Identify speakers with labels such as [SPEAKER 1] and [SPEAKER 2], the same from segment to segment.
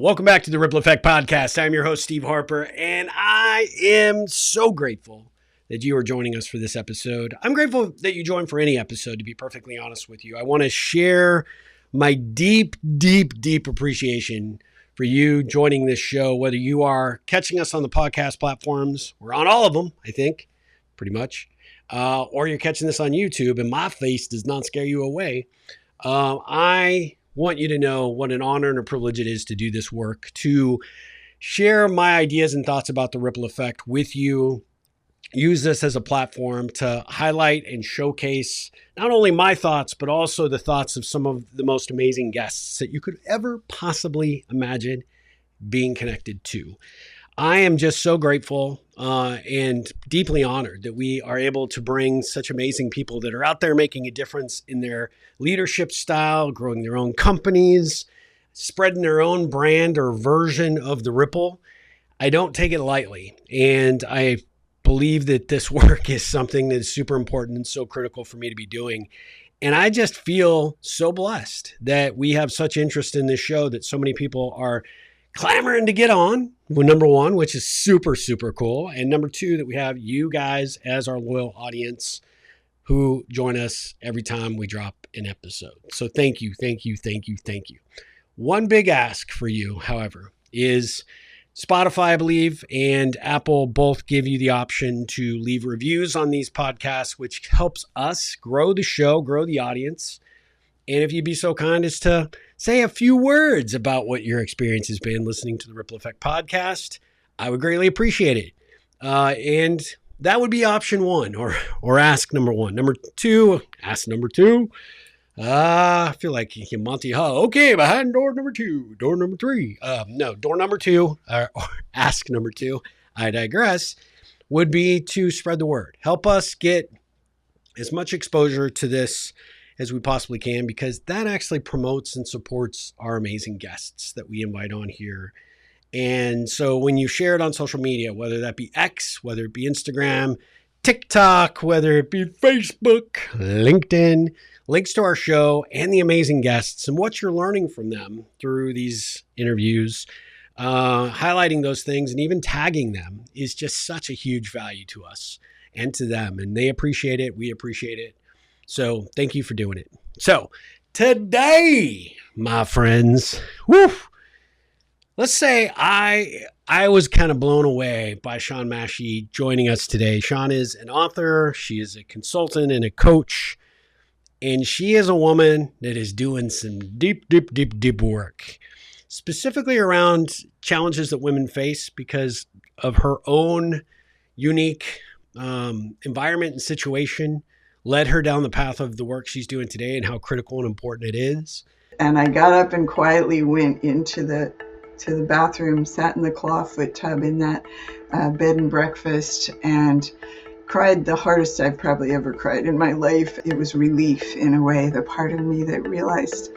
[SPEAKER 1] Welcome back to the Ripple Effect Podcast. I'm your host, Steve Harper, and I am so grateful that you are joining us for this episode. I'm grateful that you joined for any episode, to be perfectly honest with you. I want to share my deep appreciation for you joining this show, whether you are catching us on the podcast platforms. We're on all of them, I think, pretty much. Or you're catching this on YouTube, and my face does not scare you away. I want you to know what an honor and a privilege it is to do this work, to share my ideas and thoughts about the ripple effect with you. Use this as a platform to highlight and showcase not only my thoughts, but also the thoughts of some of the most amazing guests that you could ever possibly imagine being connected to. I am just so grateful and deeply honored that we are able to bring such amazing people that are out there making a difference in their leadership style, growing their own companies, spreading their own brand or version of the ripple. I don't take it lightly, and I believe that this work is something that is super important and so critical for me to be doing. And I just feel so blessed that we have such interest in this show, that so many people are clamoring to get on. Well, number one, which is super cool. And number two, that we have you guys as our loyal audience who join us every time we drop an episode. So thank you. One big ask for you, however, is Spotify, I believe, and Apple both give you the option to leave reviews on these podcasts, which helps us grow the show, grow the audience. And if you'd be so kind as to say a few words about what your experience has been listening to the Ripple Effect Podcast, I would greatly appreciate it. And that would be option one, or ask number one. Number two, ask number two. I feel like Monty Hall. Okay, behind door number two, door number three. No, door number two, or ask number two, I digress, would be to spread the word. Help us get as much exposure to this as we possibly can, because that actually promotes and supports our amazing guests that we invite on here. And so when you share it on social media, whether that be X, whether it be Instagram, TikTok, whether it be Facebook, LinkedIn, links to our show and the amazing guests and what you're learning from them through these interviews, highlighting those things and even tagging them is just such a huge value to us and to them. And they appreciate it. We appreciate it. So thank you for doing it. So today, my friends, let's say I was kind of blown away by Shawn Mahshie joining us today. Shawn is an author. She is a consultant and a coach. And she is a woman that is doing some deep work, specifically around challenges that women face because of her own unique environment and situation led her down the path of the work she's doing today and how critical and important it is.
[SPEAKER 2] And I got up and quietly went into the bathroom, sat in the clawfoot tub in that bed and breakfast, and cried the hardest I've probably ever cried in my life. It was relief in a way, the part of me that realized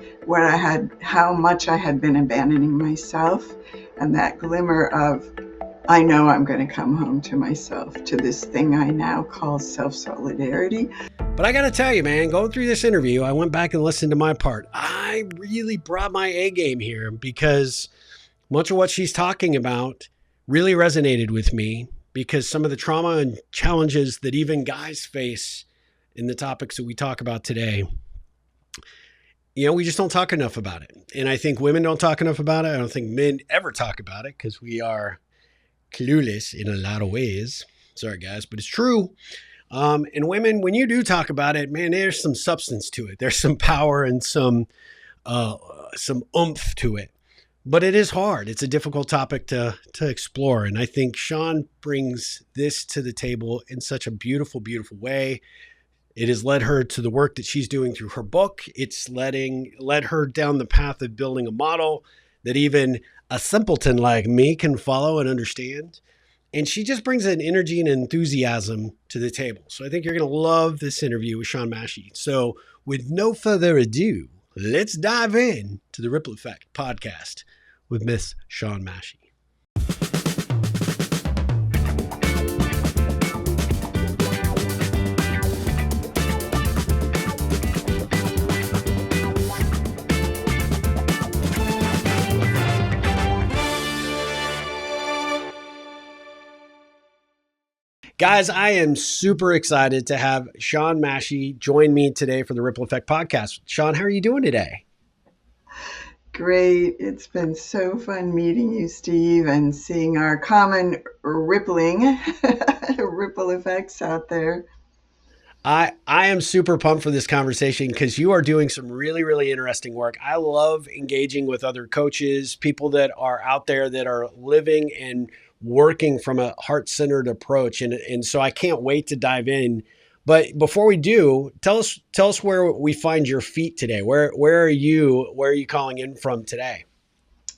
[SPEAKER 2] how much I had been abandoning myself, and that glimmer of, I know I'm going to come home to myself, to this thing I now call self-solidarity.
[SPEAKER 1] But I got to tell you, man, going through this interview, I went back and listened to my part. I really brought my A game here because much of what she's talking about really resonated with me, because some of the trauma and challenges that even guys face in the topics that we talk about today, we just don't talk enough about it. And I think women don't talk enough about it. I don't think men ever talk about it because we are clueless in a lot of ways. Sorry, guys, but it's true. And women, when you do talk about it, man, there's some substance to it. There's some power and some oomph to it. But it is hard. It's a difficult topic to explore. And I think Shawn brings this to the table in such a beautiful way. It has led her to the work that she's doing through her book. It's led her down the path of building a model that even a simpleton like me can follow and understand. And she just brings an energy and enthusiasm to the table. So I think you're going to love this interview with Shawn Mahshie. So with no further ado, let's dive in to the Ripple Effect Podcast with Miss Shawn Mahshie. Guys, I am super excited to have Shawn Mahshie join me today for the Ripple Effect podcast. Shawn, how are you doing today?
[SPEAKER 2] Great. It's been so fun meeting you, Steve, and seeing our common rippling ripple effects out there.
[SPEAKER 1] I am super pumped for this conversation because you are doing some really, really interesting work. I love engaging with other coaches, people that are out there that are living and working from a heart-centered approach. And so I can't wait to dive in. But before we do, tell us where we find your feet today. Where are you calling in from today?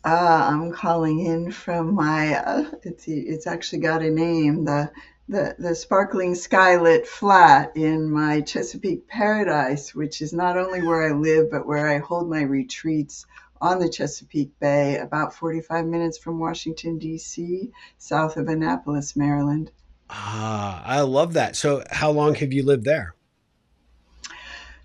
[SPEAKER 2] I'm calling in from my, it's actually got a name, the sparkling skylit flat in my Chesapeake paradise, which is not only where I live, but where I hold my retreats on the Chesapeake Bay, about 45 minutes from Washington, D.C., south of Annapolis, Maryland.
[SPEAKER 1] I love that. So how long have you lived there?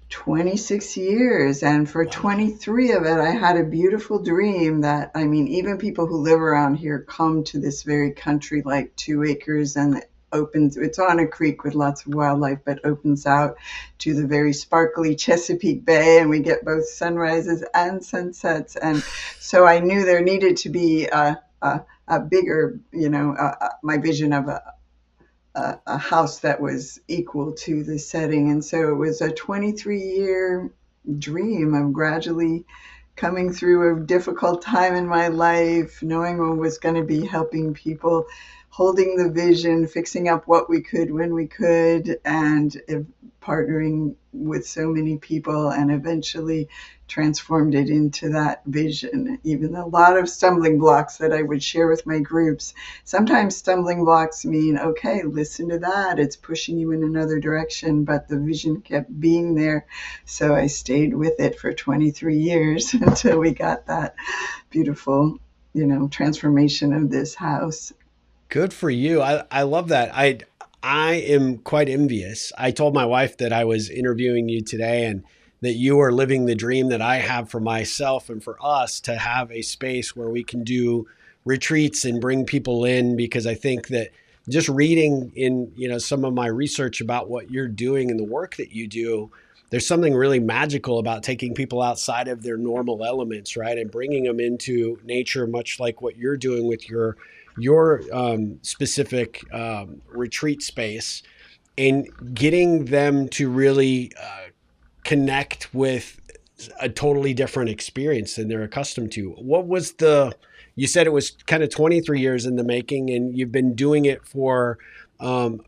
[SPEAKER 2] 26 years, and for
[SPEAKER 1] Wow.
[SPEAKER 2] 23 of it I had a beautiful dream that, I mean, even people who live around here come to this very country like 2 acres, and it opens, it's on a creek with lots of wildlife, but opens out to the very sparkly Chesapeake Bay, and we get both sunrises and sunsets. And so I knew there needed to be a bigger, my vision of a house that was equal to the setting. And so it was a 23-year dream of gradually coming through a difficult time in my life, knowing I was going to be helping people, holding the vision, fixing up what we could when we could, and partnering with so many people, and eventually transformed it into that vision. Even a lot of stumbling blocks that I would share with my groups. Sometimes stumbling blocks mean, okay, listen to that. It's pushing you in another direction, but the vision kept being there. So I stayed with it for 23 years until we got that beautiful, transformation of this house.
[SPEAKER 1] Good for you. I love that. I am quite envious. I told my wife that I was interviewing you today and that you are living the dream that I have for myself and for us to have a space where we can do retreats and bring people in, because I think that just reading in, some of my research about what you're doing and the work that you do, there's something really magical about taking people outside of their normal elements, right? And bringing them into nature, much like what you're doing with your specific retreat space, and getting them to really connect with a totally different experience than they're accustomed to. What was you said it was kind of 23 years in the making and you've been doing it for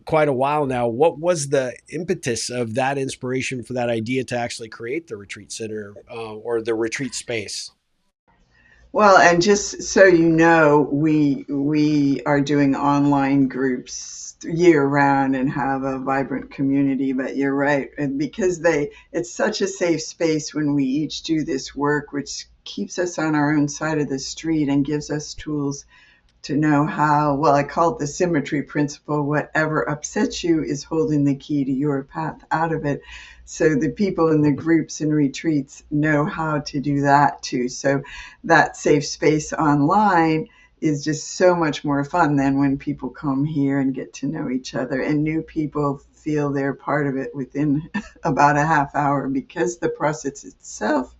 [SPEAKER 1] quite a while now. What was the impetus of that inspiration for that idea to actually create the retreat center or the retreat space?
[SPEAKER 2] Well, and just so you know, we are doing online groups year round and have a vibrant community. But you're right, and because it's such a safe space when we each do this work, which keeps us on our own side of the street and gives us tools to know how, well, I call it the symmetry principle. Whatever upsets you is holding the key to your path out of it. So the people in the groups and retreats know how to do that too. So that safe space online is just so much more fun than when people come here and get to know each other, and new people feel they're part of it within about a half hour, because the process itself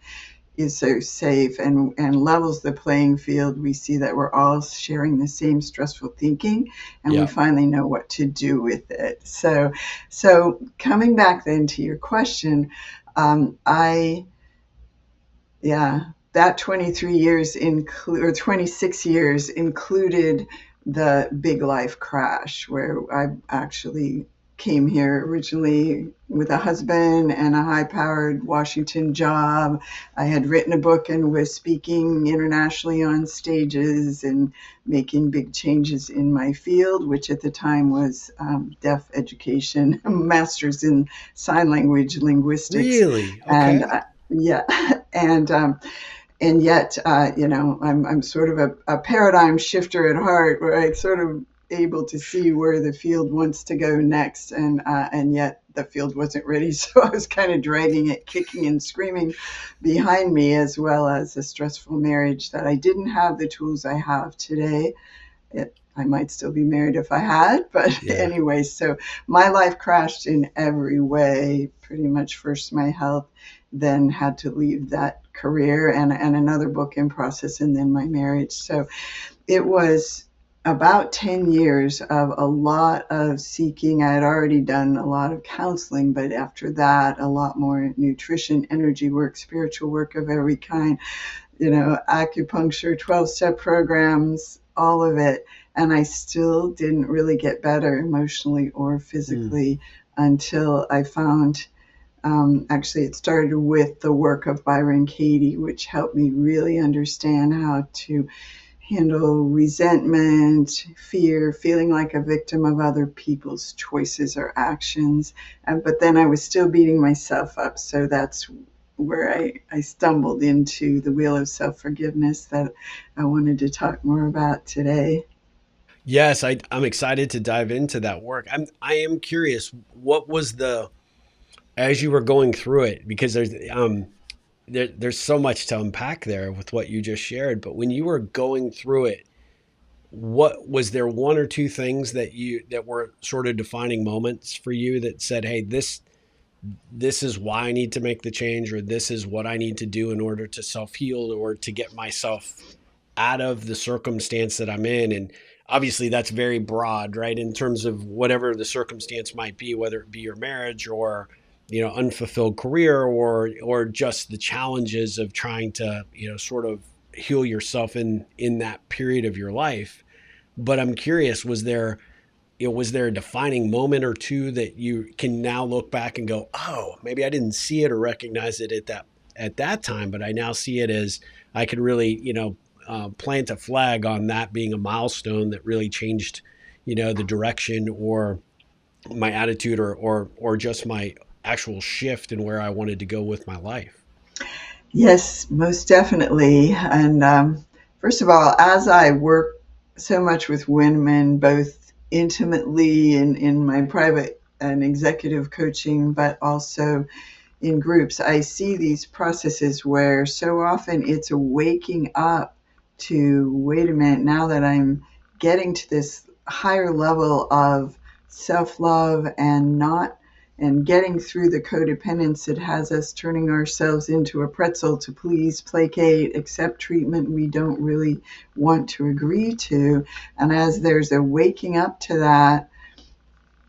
[SPEAKER 2] is so safe and levels the playing field. We see that we're all sharing the same stressful thinking, and we
[SPEAKER 1] Yeah.
[SPEAKER 2] finally know what to do with it. So coming back then to your question, I yeah, that 23 years or 26 years included the big life crash, where I actually came here originally with a husband and a high-powered Washington job. I had written a book and was speaking internationally on stages and making big changes in my field, which at the time was deaf education, master's in sign language linguistics.
[SPEAKER 1] Really?
[SPEAKER 2] And
[SPEAKER 1] Okay.
[SPEAKER 2] yeah, and yet, I'm sort of a paradigm shifter at heart, where I sort of able to see where the field wants to go next, and yet the field wasn't ready, so I was kind of dragging it, kicking and screaming behind me, as well as a stressful marriage that I didn't have the tools I have today I might still be married if I had, but
[SPEAKER 1] Yeah.
[SPEAKER 2] anyway, so my life crashed in every way, pretty much first my health, then had to leave that career and another book in process, and then my marriage. So it was about 10 years of a lot of seeking. I had already done a lot of counseling, but after that, a lot more nutrition, energy work, spiritual work of every kind, acupuncture, 12-step programs, all of it. And I still didn't really get better emotionally or
[SPEAKER 1] Mm.
[SPEAKER 2] physically until I found, actually, it started with the work of Byron Katie, which helped me really understand how to handle resentment, fear, feeling like a victim of other people's choices or actions. But then I was still beating myself up. So that's where I stumbled into the wheel of self-forgiveness that I wanted to talk more about today.
[SPEAKER 1] Yes, I'm excited to dive into that work. I am curious, what was the as you were going through it, because there's so much to unpack there with what you just shared. But when you were going through it, what was there one or two things that were sort of defining moments for you that said, "Hey, this is why I need to make the change, or this is what I need to do in order to self heal or to get myself out of the circumstance that I'm in." And obviously, that's very broad, right? In terms of whatever the circumstance might be, whether it be your marriage or unfulfilled career or just the challenges of trying to sort of heal yourself in that period of your life. But I'm curious, was there a defining moment or two that you can now look back and go, oh, maybe I didn't see it or recognize it at that time, but I now see it as I could really, plant a flag on that being a milestone that really changed, the direction or my attitude or just my actual shift in where I wanted to go with my life.
[SPEAKER 2] Yes, most definitely. And first of all, as I work so much with women, both intimately in my private and executive coaching, but also in groups, I see these processes where so often it's a waking up to, wait a minute, now that I'm getting to this higher level of self-love and not and getting through the codependence that has us turning ourselves into a pretzel to please, placate, accept treatment we don't really want to agree to. And as there's a waking up to that,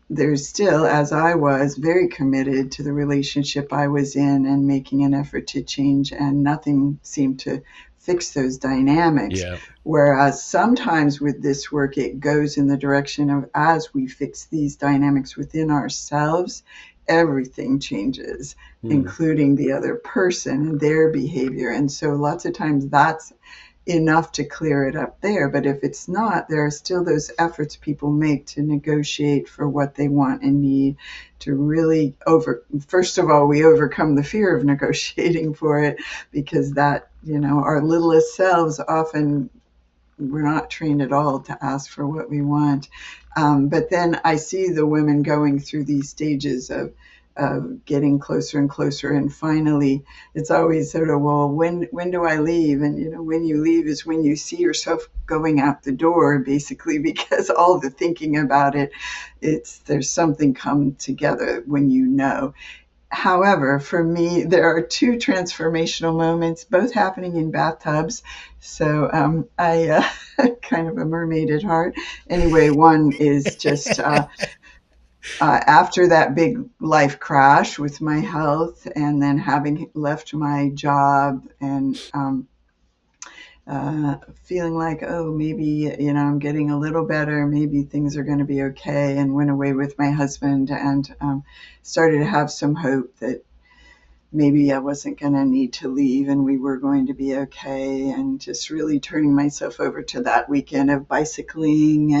[SPEAKER 2] there's still, as I was, very committed to the relationship I was in and making an effort to change, and nothing seemed to fix those dynamics.
[SPEAKER 1] Yeah.
[SPEAKER 2] Whereas sometimes with this work, it goes in the direction of, as we fix these dynamics within ourselves, everything changes,
[SPEAKER 1] Hmm.
[SPEAKER 2] including the other person and their behavior. And so lots of times that's enough to clear it up there. But if it's not, there are still those efforts people make to negotiate for what they want and need, to really first of all, we overcome the fear of negotiating for it, because that, our littlest selves often, we're not trained at all to ask for what we want. But then I see the women going through these stages of getting closer and closer, and finally, it's always sort of, well, when do I leave? And when you leave is when you see yourself going out the door, basically, because all the thinking about it, there's something come together when However, for me, there are two transformational moments, both happening in bathtubs. So I kind of a mermaid at heart. Anyway, one is just after that big life crash with my health, and then having left my job and feeling like, oh, maybe, I'm getting a little better, maybe things are going to be okay, and went away with my husband and started to have some hope that maybe I wasn't going to need to leave and we were going to be okay, and just really turning myself over to that weekend of bicycling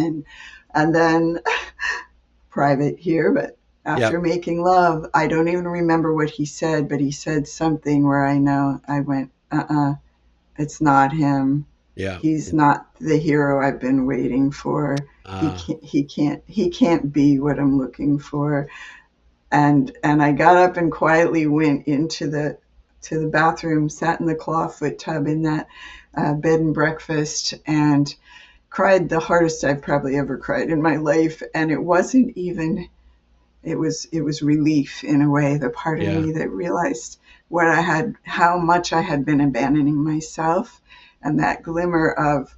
[SPEAKER 2] and then private here, but after
[SPEAKER 1] Yep.
[SPEAKER 2] making love, I don't even remember what he said, but he said something where I know I went, it's not him.
[SPEAKER 1] Yeah.
[SPEAKER 2] He's not the hero I've been waiting for.
[SPEAKER 1] Uh,
[SPEAKER 2] He can't be what I'm looking for. And I got up and quietly went into the bathroom, sat in the clawfoot tub in that bed and breakfast, and cried the hardest I've probably ever cried in my life. And it wasn't even, it was relief in a way, the part of
[SPEAKER 1] Yeah.
[SPEAKER 2] me that realized what I had, how much I had been abandoning myself, and that glimmer of,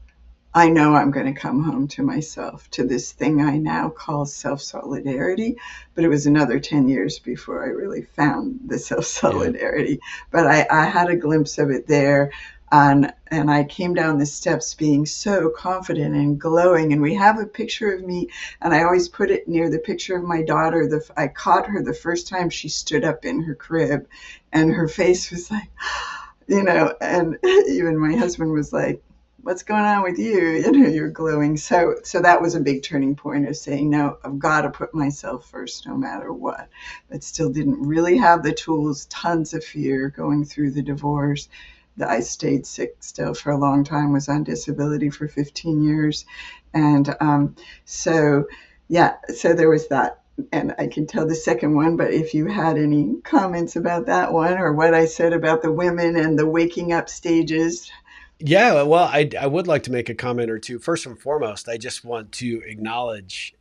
[SPEAKER 2] I know I'm going to come home to myself, to this thing I now call self solidarity. But it was another 10 years before I really found the self
[SPEAKER 1] Yeah.
[SPEAKER 2] solidarity. But I had a glimpse of it there. And I came down the steps being so confident and glowing. And we have a picture of me, and I always put it near the picture of my daughter. I caught her the first time she stood up in her crib, and her face was like, and even my husband was like, what's going on with you? You're glowing. So that was a big turning point of saying, no, I've got to put myself first no matter what. But still didn't really have the tools, tons of fear going through the divorce. I stayed sick still for a long time, was on disability for 15 years. And so there was that. And I can tell the second one, but if you had any comments about that one or what I said about the women and the waking up stages.
[SPEAKER 1] Yeah, well, I would like to make a comment or two. First and foremost, I just want to acknowledge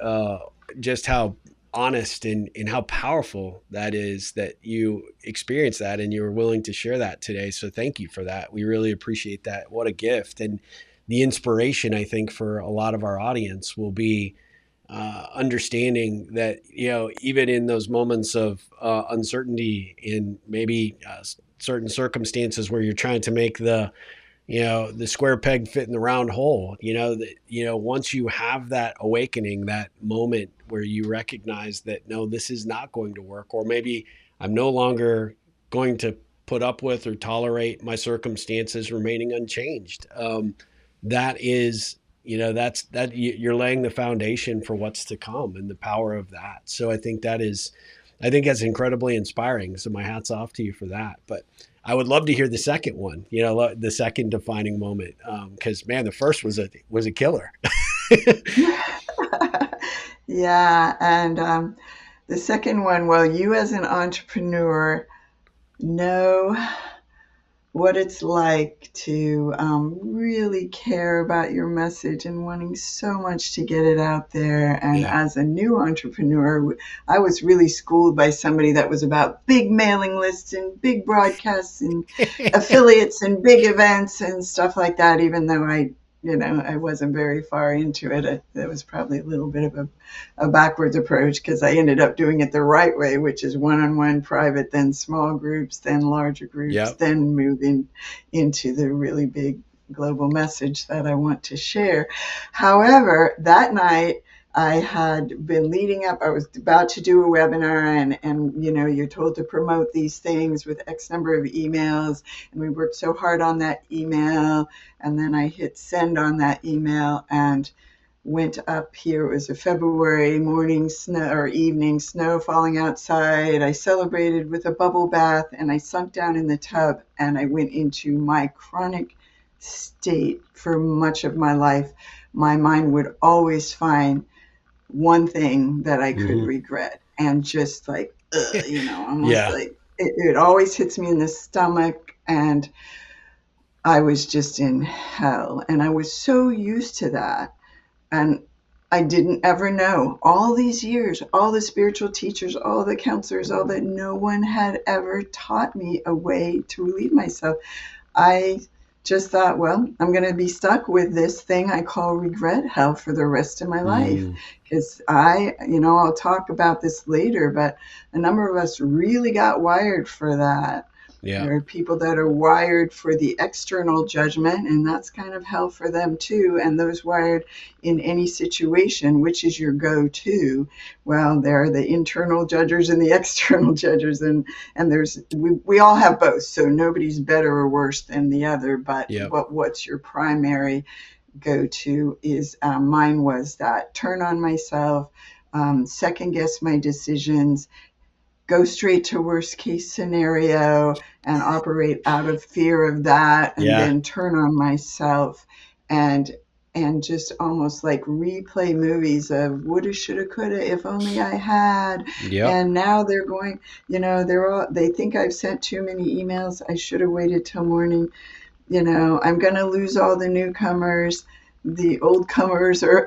[SPEAKER 1] just how honest and how powerful that is that you experienced that and you were willing to share that today. So thank you for that. We really appreciate that. What a gift. And the inspiration, I think, for a lot of our audience will be understanding that, even in those moments of uncertainty in maybe certain circumstances where you're trying to make the square peg fit in the round hole, that, once you have that awakening, that moment where you recognize that, no, this is not going to work, or maybe I'm no longer going to put up with or tolerate my circumstances remaining unchanged. That is, that you're laying the foundation for what's to come and the power of that. So I think that's incredibly inspiring. So my hat's off to you for that. But I would love to hear the second one, the second defining moment. Cause man, the first was a killer.
[SPEAKER 2] Yeah. And the second one, well, you as an entrepreneur know what it's like to really care about your message and wanting so much to get it out there. And
[SPEAKER 1] Yeah.
[SPEAKER 2] as a new entrepreneur, I was really schooled by somebody that was about big mailing lists and big broadcasts and affiliates and big events and stuff like that, even though I wasn't very far into it. That was probably a little bit of a backwards approach, because I ended up doing it the right way, which is one-on-one private, then small groups, then larger groups,
[SPEAKER 1] Yep.
[SPEAKER 2] then moving into the really big global message that I want to share. However, that night I had been leading up, I was about to do a webinar, and you're told to promote these things with X number of emails. And we worked so hard on that email. And then I hit send on that email and went up here. It was a February morning, snow or evening, snow falling outside. I celebrated with a bubble bath, and I sunk down in the tub, and I went into my chronic state for much of my life. My mind would always find one thing that I could
[SPEAKER 1] Hmm.
[SPEAKER 2] regret, and just like, almost
[SPEAKER 1] Yeah.
[SPEAKER 2] like it always hits me in the stomach. And I was just in hell, and I was so used to that. And I didn't ever know, all these years, all the spiritual teachers, all the counselors, all that, no one had ever taught me a way to relieve myself. I just thought, well, I'm going to be stuck with this thing I call regret hell for the rest of my life.
[SPEAKER 1] Mm,
[SPEAKER 2] Because I'll talk about this later, but a number of us really got wired for that.
[SPEAKER 1] yeah.
[SPEAKER 2] There are people that are wired for the external judgment, and that's kind of hell for them too. And those wired in any situation, which is your go-to? Well, there are the internal judgers and the external judgers, and we all have both. So nobody's better or worse than the other. But
[SPEAKER 1] Yep.
[SPEAKER 2] what's your primary go-to is, mine was that turn on myself, second guess my decisions, go straight to worst case scenario and operate out of fear of that, and
[SPEAKER 1] Yeah.
[SPEAKER 2] then turn on myself, and just almost like replay movies of woulda, shoulda, coulda, if only I had.
[SPEAKER 1] Yep.
[SPEAKER 2] And now they're going, they think I've sent too many emails, I should have waited till morning. I'm going to lose all the newcomers. the old comers are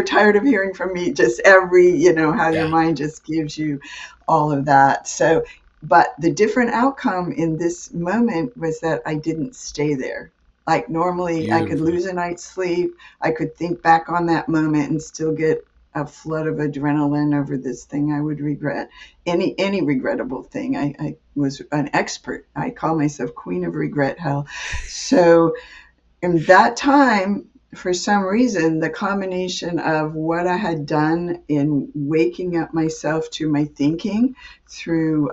[SPEAKER 2] tired of hearing from me, just every, how your
[SPEAKER 1] Yeah.
[SPEAKER 2] mind just gives you all of that. So, but the different outcome in this moment was that I didn't stay there. Like normally I could
[SPEAKER 1] Beautiful.
[SPEAKER 2] lose a night's sleep. I could think back on that moment and still get a flood of adrenaline over this thing I would regret. Any regrettable thing. I was an expert. I call myself queen of regret hell. So in that time, for some reason, the combination of what I had done in waking up myself to my thinking through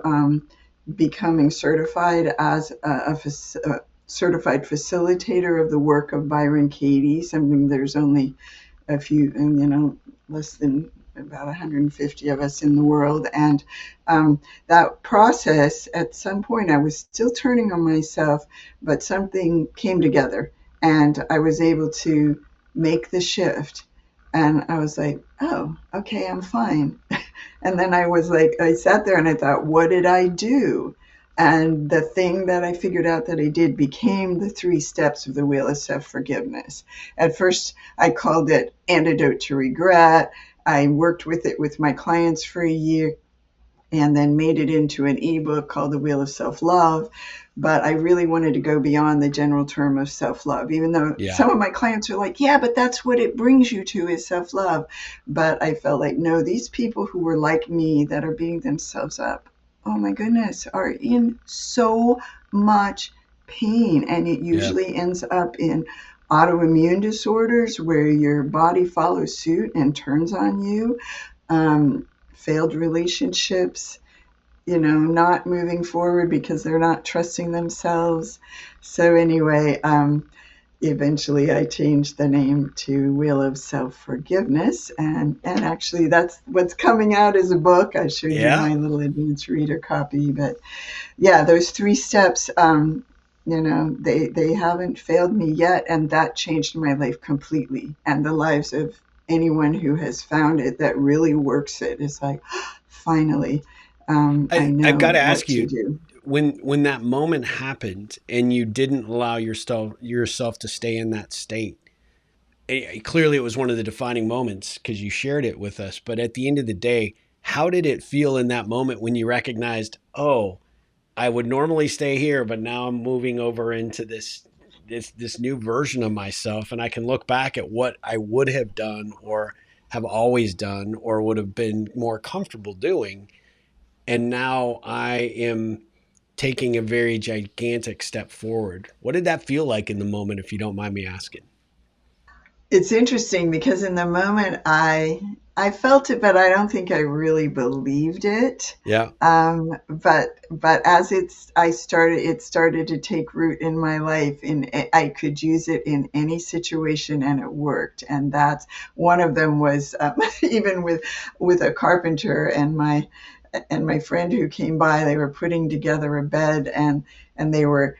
[SPEAKER 2] becoming certified as a certified facilitator of the work of Byron Katie, something there's only a few, less than about 150 of us in the world. And that process, at some point, I was still turning on myself, but something came together and I was able to make the shift. And I was like, oh, okay, I'm fine. And then I was like, I sat there and I thought, what did I do? And the thing that I figured out that I did became the 3 steps of the wheel of self forgiveness. At first, I called it Antidote to Regret. I worked with it with my clients for a year and then made it into an ebook called The Wheel of Self Love. But I really wanted to go beyond the general term of self love, even though
[SPEAKER 1] Yeah.
[SPEAKER 2] some of my clients are like, yeah, but that's what it brings you to is self love. But I felt like, no, these people who were like me that are beating themselves up, oh my goodness, are in so much pain. And it
[SPEAKER 1] Yeah.
[SPEAKER 2] usually ends up in autoimmune disorders where your body follows suit and turns on you. Failed relationships, not moving forward because they're not trusting themselves. So anyway, eventually I changed the name to Wheel of Self Forgiveness, and actually that's what's coming out as a book. I showed you
[SPEAKER 1] Yeah.
[SPEAKER 2] my little advanced reader copy, but yeah, those 3 steps. They haven't failed me yet, and that changed my life completely, and the lives of anyone who has found it that really works it. It's like, finally, I
[SPEAKER 1] I've got
[SPEAKER 2] know
[SPEAKER 1] to
[SPEAKER 2] what
[SPEAKER 1] ask
[SPEAKER 2] to
[SPEAKER 1] you,
[SPEAKER 2] do.
[SPEAKER 1] when that moment happened and you didn't allow yourself to stay in that state. Clearly, it was one of the defining moments because you shared it with us. But at the end of the day, how did it feel in that moment when you recognized, oh, I would normally stay here, but now I'm moving over into this new version of myself, and I can look back at what I would have done or have always done or would have been more comfortable doing, and now I am taking a very gigantic step forward. What did that feel like in the moment, if you don't mind me asking?
[SPEAKER 2] It's interesting because in the moment I felt it, but I don't think I really believed it.
[SPEAKER 1] Yeah.
[SPEAKER 2] But as it started to take root in my life, and I could use it in any situation, and it worked. And that's one of them was even with a carpenter and my friend who came by. They were putting together a bed, and they were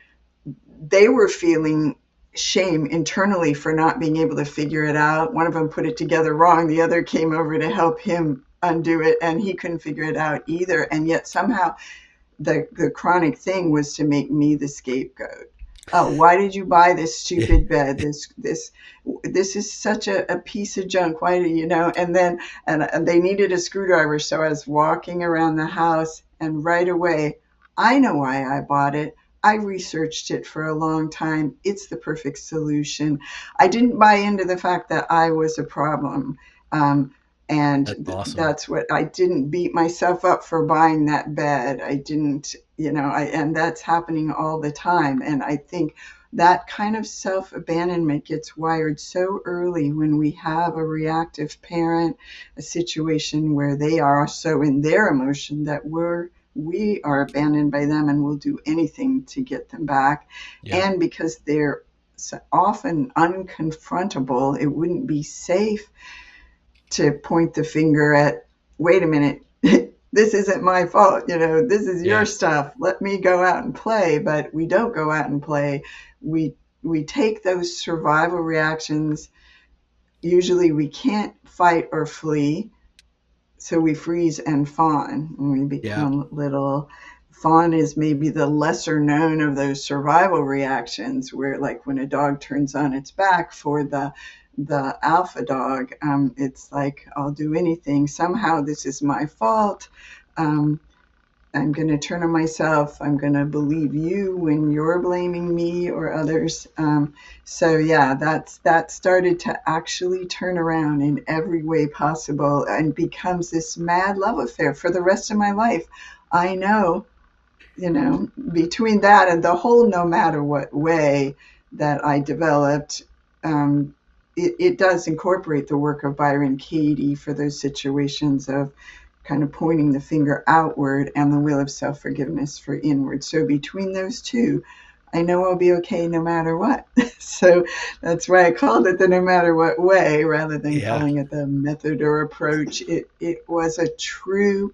[SPEAKER 2] feeling shame internally for not being able to figure it out. One of them put it together wrong. The other came over to help him undo it, and he couldn't figure it out either. And yet somehow the chronic thing was to make me the scapegoat. Oh, why did you buy this stupid bed? This is such a piece of junk. Why do you know? And they needed a screwdriver, so I was walking around the house, and right away, I know why I bought it. I researched it for a long time. It's the perfect solution. I didn't buy into the fact that I was a problem. And
[SPEAKER 1] That's awesome.
[SPEAKER 2] that's what I didn't beat myself up for buying that bed. I didn't, and that's happening all the time. And I think that kind of self abandonment gets wired so early when we have a reactive parent, a situation where they are so in their emotion that we are abandoned by them and will do anything to get them back.
[SPEAKER 1] Yeah.
[SPEAKER 2] And because they're so often unconfrontable, it wouldn't be safe to point the finger at, wait a minute, this isn't my fault, this is your
[SPEAKER 1] Yeah.
[SPEAKER 2] stuff. Let me go out and play. But we don't go out and play. We take those survival reactions. Usually we can't fight or flee, so we freeze and fawn, and we
[SPEAKER 1] Yeah.
[SPEAKER 2] become little. Fawn is maybe the lesser known of those survival reactions, where like when a dog turns on its back for the the alpha dog. It's like, I'll do anything. Somehow this is my fault. Um, I'm going to turn on myself. I'm going to believe you when you're blaming me or others. So yeah, that started to actually turn around in every way possible and becomes this mad love affair for the rest of my life. I know, between that and the whole no matter what way that I developed, it does incorporate the work of Byron Katie for those situations of kind of pointing the finger outward and the will of self-forgiveness for inward. So between those two, I know I'll be okay no matter what. So that's why I called it the no matter what way rather than
[SPEAKER 1] Yeah.
[SPEAKER 2] calling it the method or approach. It was a true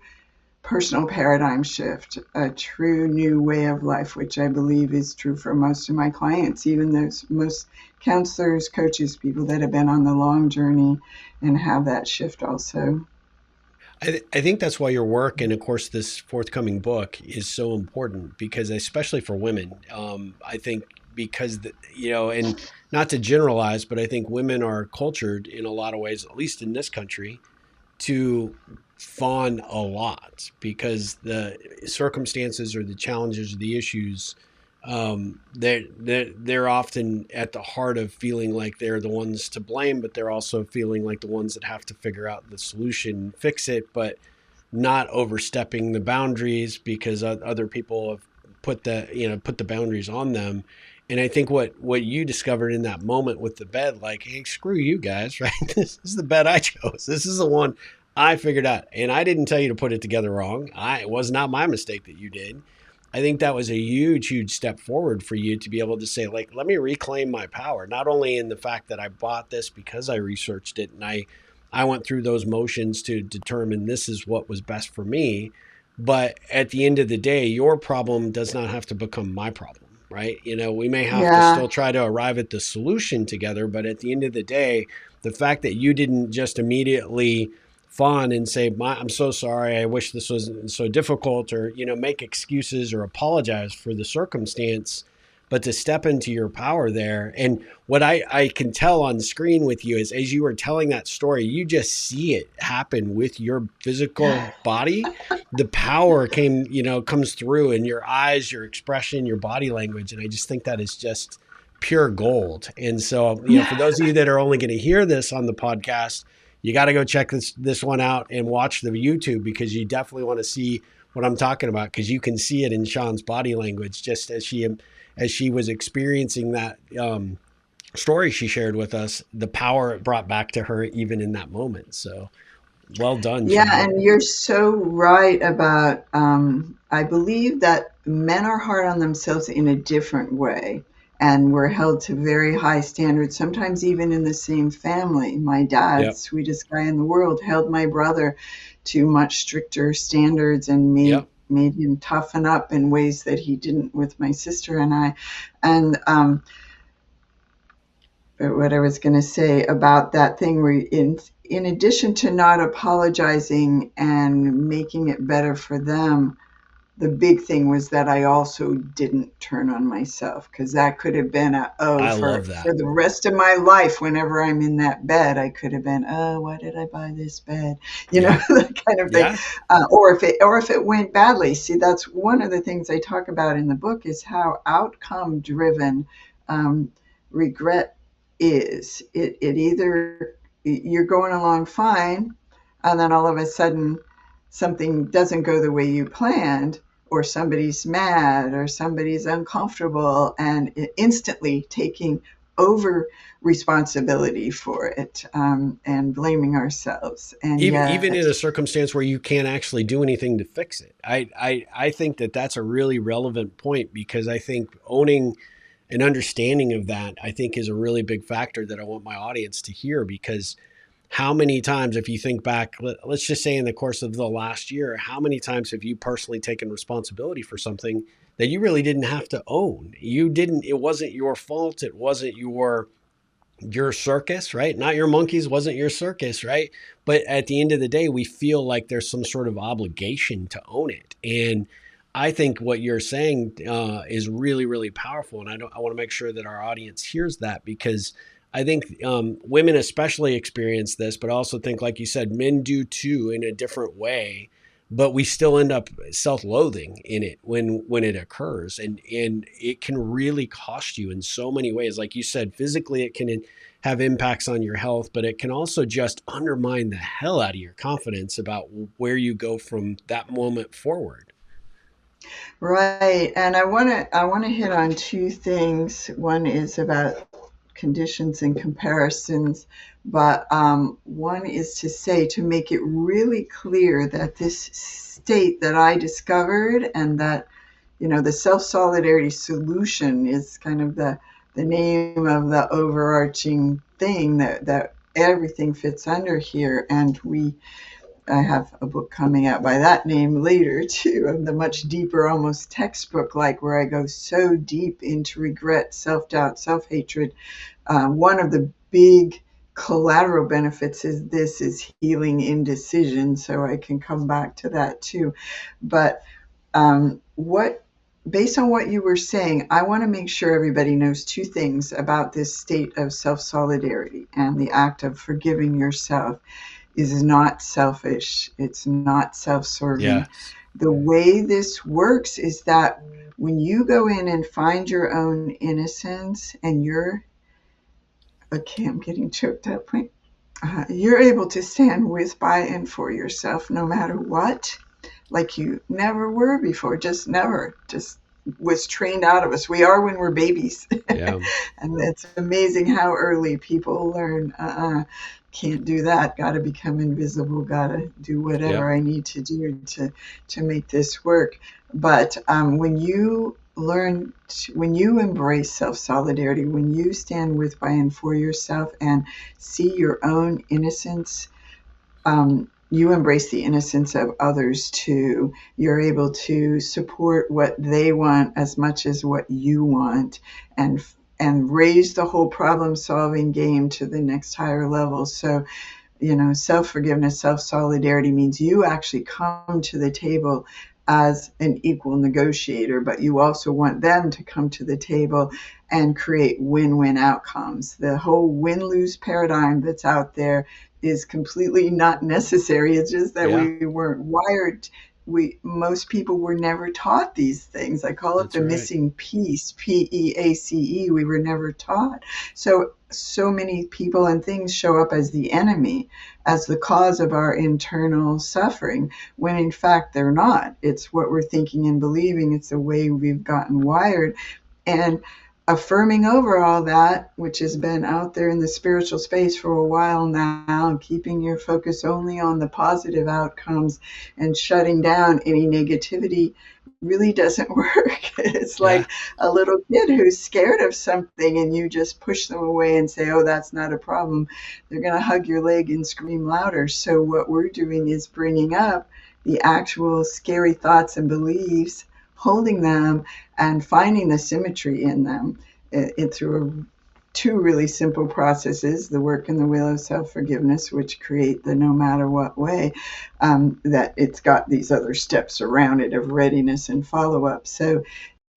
[SPEAKER 2] personal paradigm shift, a true new way of life, which I believe is true for most of my clients, even those most counselors, coaches, people that have been on the long journey and have that shift also.
[SPEAKER 1] I think that's why your work and, of course, this forthcoming book is so important because, especially for women, I think because, and not to generalize, but I think women are cultured in a lot of ways, at least in this country, to fawn a lot because the circumstances or the challenges or the issues they're often at the heart of feeling like they're the ones to blame, but they're also feeling like the ones that have to figure out the solution, fix it, but not overstepping the boundaries because other people have put the boundaries on them. And I think what you discovered in that moment with the bed, like, hey, screw you guys, right? This is the bed I chose. This is the one I figured out, and I didn't tell you to put it together wrong. It was not my mistake that you did. I think that was a huge, huge step forward for you to be able to say, like, let me reclaim my power, not only in the fact that I bought this because I researched it and I went through those motions to determine this is what was best for me, but at the end of the day, your problem does not have to become my problem, right? We may have to
[SPEAKER 2] Yeah.
[SPEAKER 1] still try to arrive at the solution together, but at the end of the day, the fact that you didn't just immediately fawn and say, I'm so sorry, I wish this wasn't so difficult, or make excuses or apologize for the circumstance, but to step into your power there. And what I can tell on screen with you is, as you were telling that story, you just see it happen with your physical body. The power comes through in your eyes, your expression, your body language, and I just think that is just pure gold. And so, for those of you that are only going to hear this on the podcast, you got to go check this one out and watch the YouTube, because you definitely want to see what I'm talking about, because you can see it in Shawn's body language, just as she was experiencing that story she shared with us, the power it brought back to her even in that moment. So well done,
[SPEAKER 2] Yeah,
[SPEAKER 1] Shawn.
[SPEAKER 2] and you're so right about, I believe that men are hard on themselves in a different way. And we're held to very high standards, sometimes even in the same family. My dad,
[SPEAKER 1] Yep.
[SPEAKER 2] sweetest guy in the world, held my brother to much stricter standards and made
[SPEAKER 1] Yep.
[SPEAKER 2] made him toughen up in ways that he didn't with my sister and I. And what I was going to say about that thing where in addition to not apologizing and making it better for them, the big thing was that I also didn't turn on myself, because that could have been
[SPEAKER 1] I
[SPEAKER 2] for
[SPEAKER 1] love that.
[SPEAKER 2] the rest of my life. Whenever I'm in that bed, I could have been, oh, why did I buy this bed?
[SPEAKER 1] Yeah.
[SPEAKER 2] That kind of thing.
[SPEAKER 1] Yeah.
[SPEAKER 2] Or if it went badly. See, that's one of the things I talk about in the book, is how outcome driven regret is. It either you're going along fine, and then all of a sudden something doesn't go the way you planned, or somebody's mad, or somebody's uncomfortable, and instantly taking over responsibility for it, and blaming ourselves. And
[SPEAKER 1] Even in
[SPEAKER 2] yet,
[SPEAKER 1] a circumstance where you can't actually do anything to fix it. I think that that's a really relevant point, because I think owning an understanding of that, I think, is a really big factor that I want my audience to hear. Because how many times, if you think back, let's just say in the course of the last year, how many times have you personally taken responsibility for something that you really didn't have to own? It wasn't your fault. It wasn't your circus, right? Not your monkeys, wasn't your circus, right? But at the end of the day, we feel like there's some sort of obligation to own it. And I think what you're saying is really, really powerful. And I want to make sure that our audience hears that, because I think women especially experience this, but I also think, like you said, men do too in a different way. But we still end up self-loathing in it when it occurs, and it can really cost you in so many ways. Like you said, physically, it can have impacts on your health, but it can also just undermine the hell out of your confidence about where you go from that moment forward.
[SPEAKER 2] Right. And I want to hit on two things. One is about conditions and comparisons, but one is to say, to make it really clear that this state that I discovered, and that, the self-solidarity solution is kind of the name of the overarching thing that everything fits under here. And I have a book coming out by that name later too, of the much deeper, almost textbook like, where I go so deep into regret, self-doubt, self-hatred. One of the big collateral benefits is this is healing indecision, so I can come back to that too. But what based on what you were saying, I want to make sure everybody knows two things about this state of self-solidarity and the act of forgiving yourself. Is not selfish. It's not self-serving.
[SPEAKER 1] Yes.
[SPEAKER 2] The way this works is that when you go in and find your own innocence, and you're, okay, I'm getting choked up. You're able to stand with, by, and for yourself no matter what, like you never were before, just never, just was trained out of us. We are when we're babies.
[SPEAKER 1] Yeah.
[SPEAKER 2] And it's amazing how early people learn, can't do that, got to become invisible, got to do
[SPEAKER 1] Yeah.
[SPEAKER 2] whatever I need to do to make this work. But when you when you embrace self-solidarity, when you stand with, by, and for yourself, and see your own innocence, you embrace the innocence of others too. You're able to support what they want as much as what you want, and raise the whole problem solving game to the next higher level. So, self-forgiveness, self-solidarity means you actually come to the table as an equal negotiator, but you also want them to come to the table and create win-win outcomes. The whole win-lose paradigm that's out there is completely not necessary. It's just that
[SPEAKER 1] Yeah.
[SPEAKER 2] we weren't wired. Most people were never taught these things. I call it
[SPEAKER 1] That's
[SPEAKER 2] the
[SPEAKER 1] right.
[SPEAKER 2] missing piece, PEACE. We were never taught. So many people and things show up as the enemy, as the cause of our internal suffering, when in fact they're not. It's what we're thinking and believing. It's the way we've gotten wired. And affirming over all that, which has been out there in the spiritual space for a while now, keeping your focus only on the positive outcomes and shutting down any negativity, really doesn't work. It's
[SPEAKER 1] Yeah.
[SPEAKER 2] like a little kid who's scared of something, and you just push them away and say, oh, that's not a problem. They're going to hug your leg and scream louder. So what we're doing is bringing up the actual scary thoughts and beliefs, holding them, and finding the symmetry in them, through two really simple processes: the work and the wheel of self-forgiveness, which create the no matter what way, that it's got these other steps around it of readiness and follow-up. So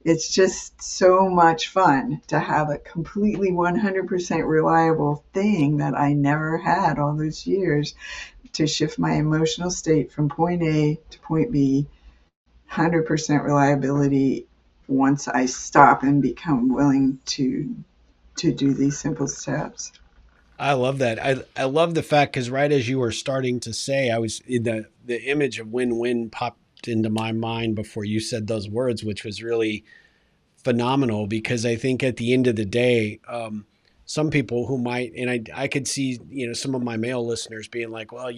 [SPEAKER 2] it's just so much fun to have a completely 100% reliable thing that I never had all those years, to shift my emotional state from point A to point B. 100% reliability once I stop and become willing to do these simple steps.
[SPEAKER 1] I love that. I love the fact, because right as you were starting to say, I was the image of win-win popped into my mind before you said those words, which was really phenomenal. Because I think at the end of the day, some people who might, and I could see, some of my male listeners being like, well,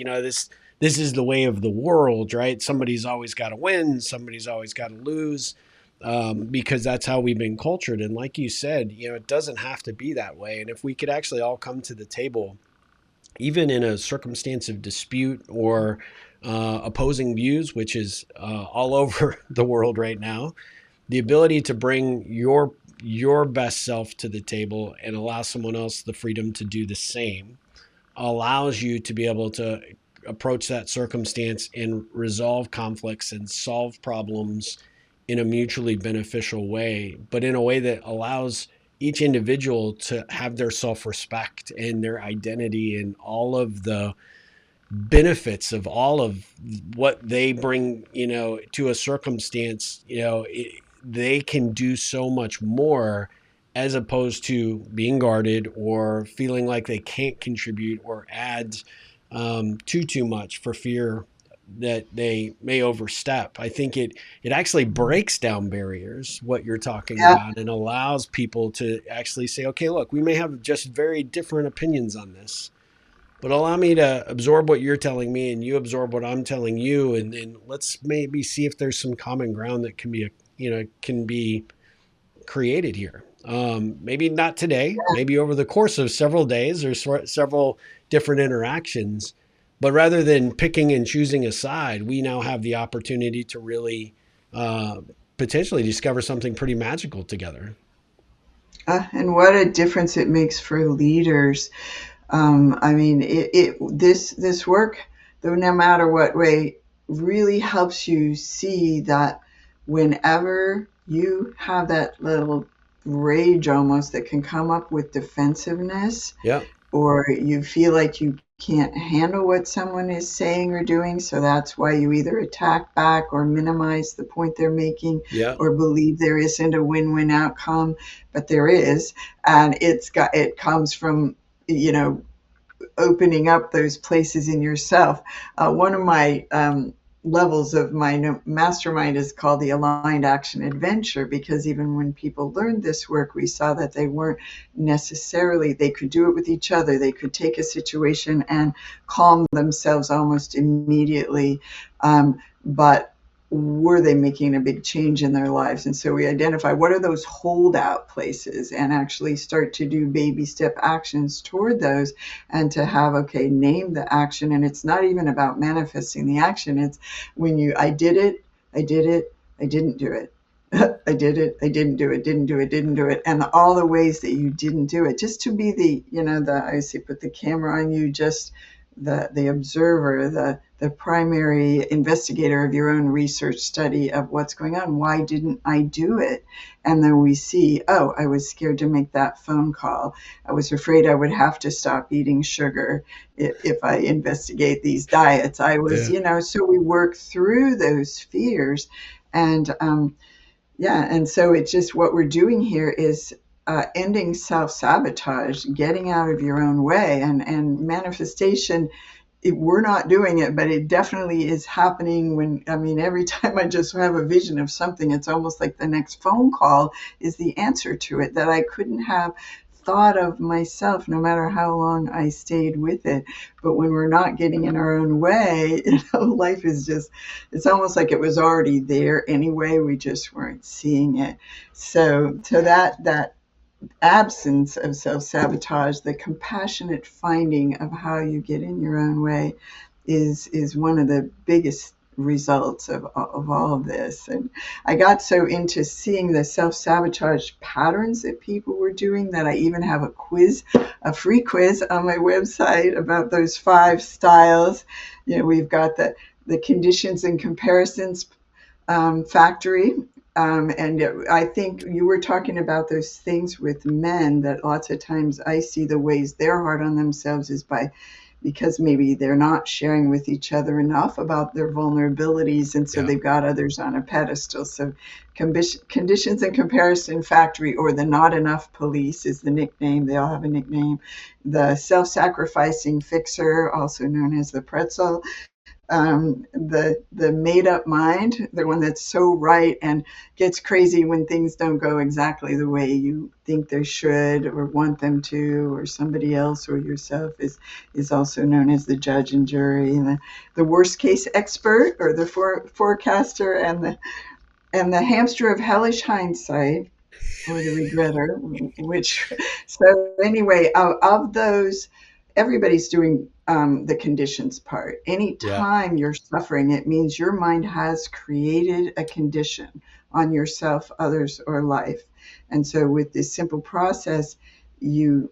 [SPEAKER 1] this is the way of the world, right? Somebody's always got to win, somebody's always got to lose, because that's how we've been cultured. And like you said, it doesn't have to be that way. And if we could actually all come to the table, even in a circumstance of dispute or opposing views, which is all over the world right now, the ability to bring your best self to the table and allow someone else the freedom to do the same allows you to be able to approach that circumstance and resolve conflicts and solve problems in a mutually beneficial way, but in a way that allows each individual to have their self-respect and their identity and all of the benefits of all of what they bring, to a circumstance, they can do so much more as opposed to being guarded or feeling like they can't contribute or add too much for fear that they may overstep. I think it actually breaks down barriers, what you're talking
[SPEAKER 2] Yeah.
[SPEAKER 1] about, and allows people to actually say, okay, look, we may have just very different opinions on this, but allow me to absorb what you're telling me and you absorb what I'm telling you. And then let's maybe see if there's some common ground that can be created here. Maybe not today, maybe over the course of several days or several different interactions. But rather than picking and choosing a side, we now have the opportunity to really potentially discover something pretty magical together.
[SPEAKER 2] And what a difference it makes for leaders. I mean, this work, though, no matter what way, really helps you see that whenever you have that little rage almost that can come up with defensiveness,
[SPEAKER 1] Yeah.
[SPEAKER 2] or you feel like you can't handle what someone is saying or doing, so that's why you either attack back or minimize the point they're making,
[SPEAKER 1] Yeah.
[SPEAKER 2] or believe there isn't a win-win outcome, but there is, and it comes from, you know, opening up those places in yourself. One of my levels of my mastermind is called the aligned action adventure, because even when people learned this work, we saw that they weren't necessarily, they could do it with each other. They could take a situation and calm themselves almost immediately. But were they making a big change in their lives? And so we identify what are those holdout places and actually start to do baby step actions toward those, and to have, okay, name the action. And it's not even about manifesting the action. It's when I did it, I did it, I didn't do it. I did it, I didn't do it, didn't do it, didn't do it. And all the ways that you didn't do it, just to be I say, put the camera on you, just the observer, the primary investigator of your own research study of what's going on. Why didn't I do it? And then we see, oh, I was scared to make that phone call. I was afraid I would have to stop eating sugar if I investigate these diets. I was,
[SPEAKER 1] Yeah.
[SPEAKER 2] so we work through those fears. And and so it's just what we're doing here is ending self-sabotage, getting out of your own way, and manifestation. We're not doing it, but it definitely is happening. Every time I just have a vision of something, it's almost like the next phone call is the answer to it that I couldn't have thought of myself, no matter how long I stayed with it. But when we're not getting in our own way, life is just, it's almost like it was already there anyway. We just weren't seeing it. So that absence of self-sabotage, the compassionate finding of how you get in your own way, is one of the biggest results of all of this. And I got so into seeing the self-sabotage patterns that people were doing that I even have a free quiz on my website about those 5 styles. We've got the conditions and comparisons factory. And I think you were talking about those things with men, that lots of times I see the ways they're hard on themselves is because maybe they're not sharing with each other enough about their vulnerabilities, and so
[SPEAKER 1] Yeah.
[SPEAKER 2] they've got others on a pedestal. So conditions and comparison factory, or the not enough police is the nickname. They all have a nickname. The self-sacrificing fixer, also known as the pretzel. The made up mind, the one that's so right and gets crazy when things don't go exactly the way you think they should or want them to, or somebody else or yourself, is also known as the judge and jury. And the worst case expert, or the forecaster, and the hamster of hellish hindsight, or the regretter, which, so anyway, of those, everybody's doing the conditions part.
[SPEAKER 1] Yeah.
[SPEAKER 2] Anytime you're suffering, it means your mind has created a condition on yourself, others, or life. And so with this simple process, you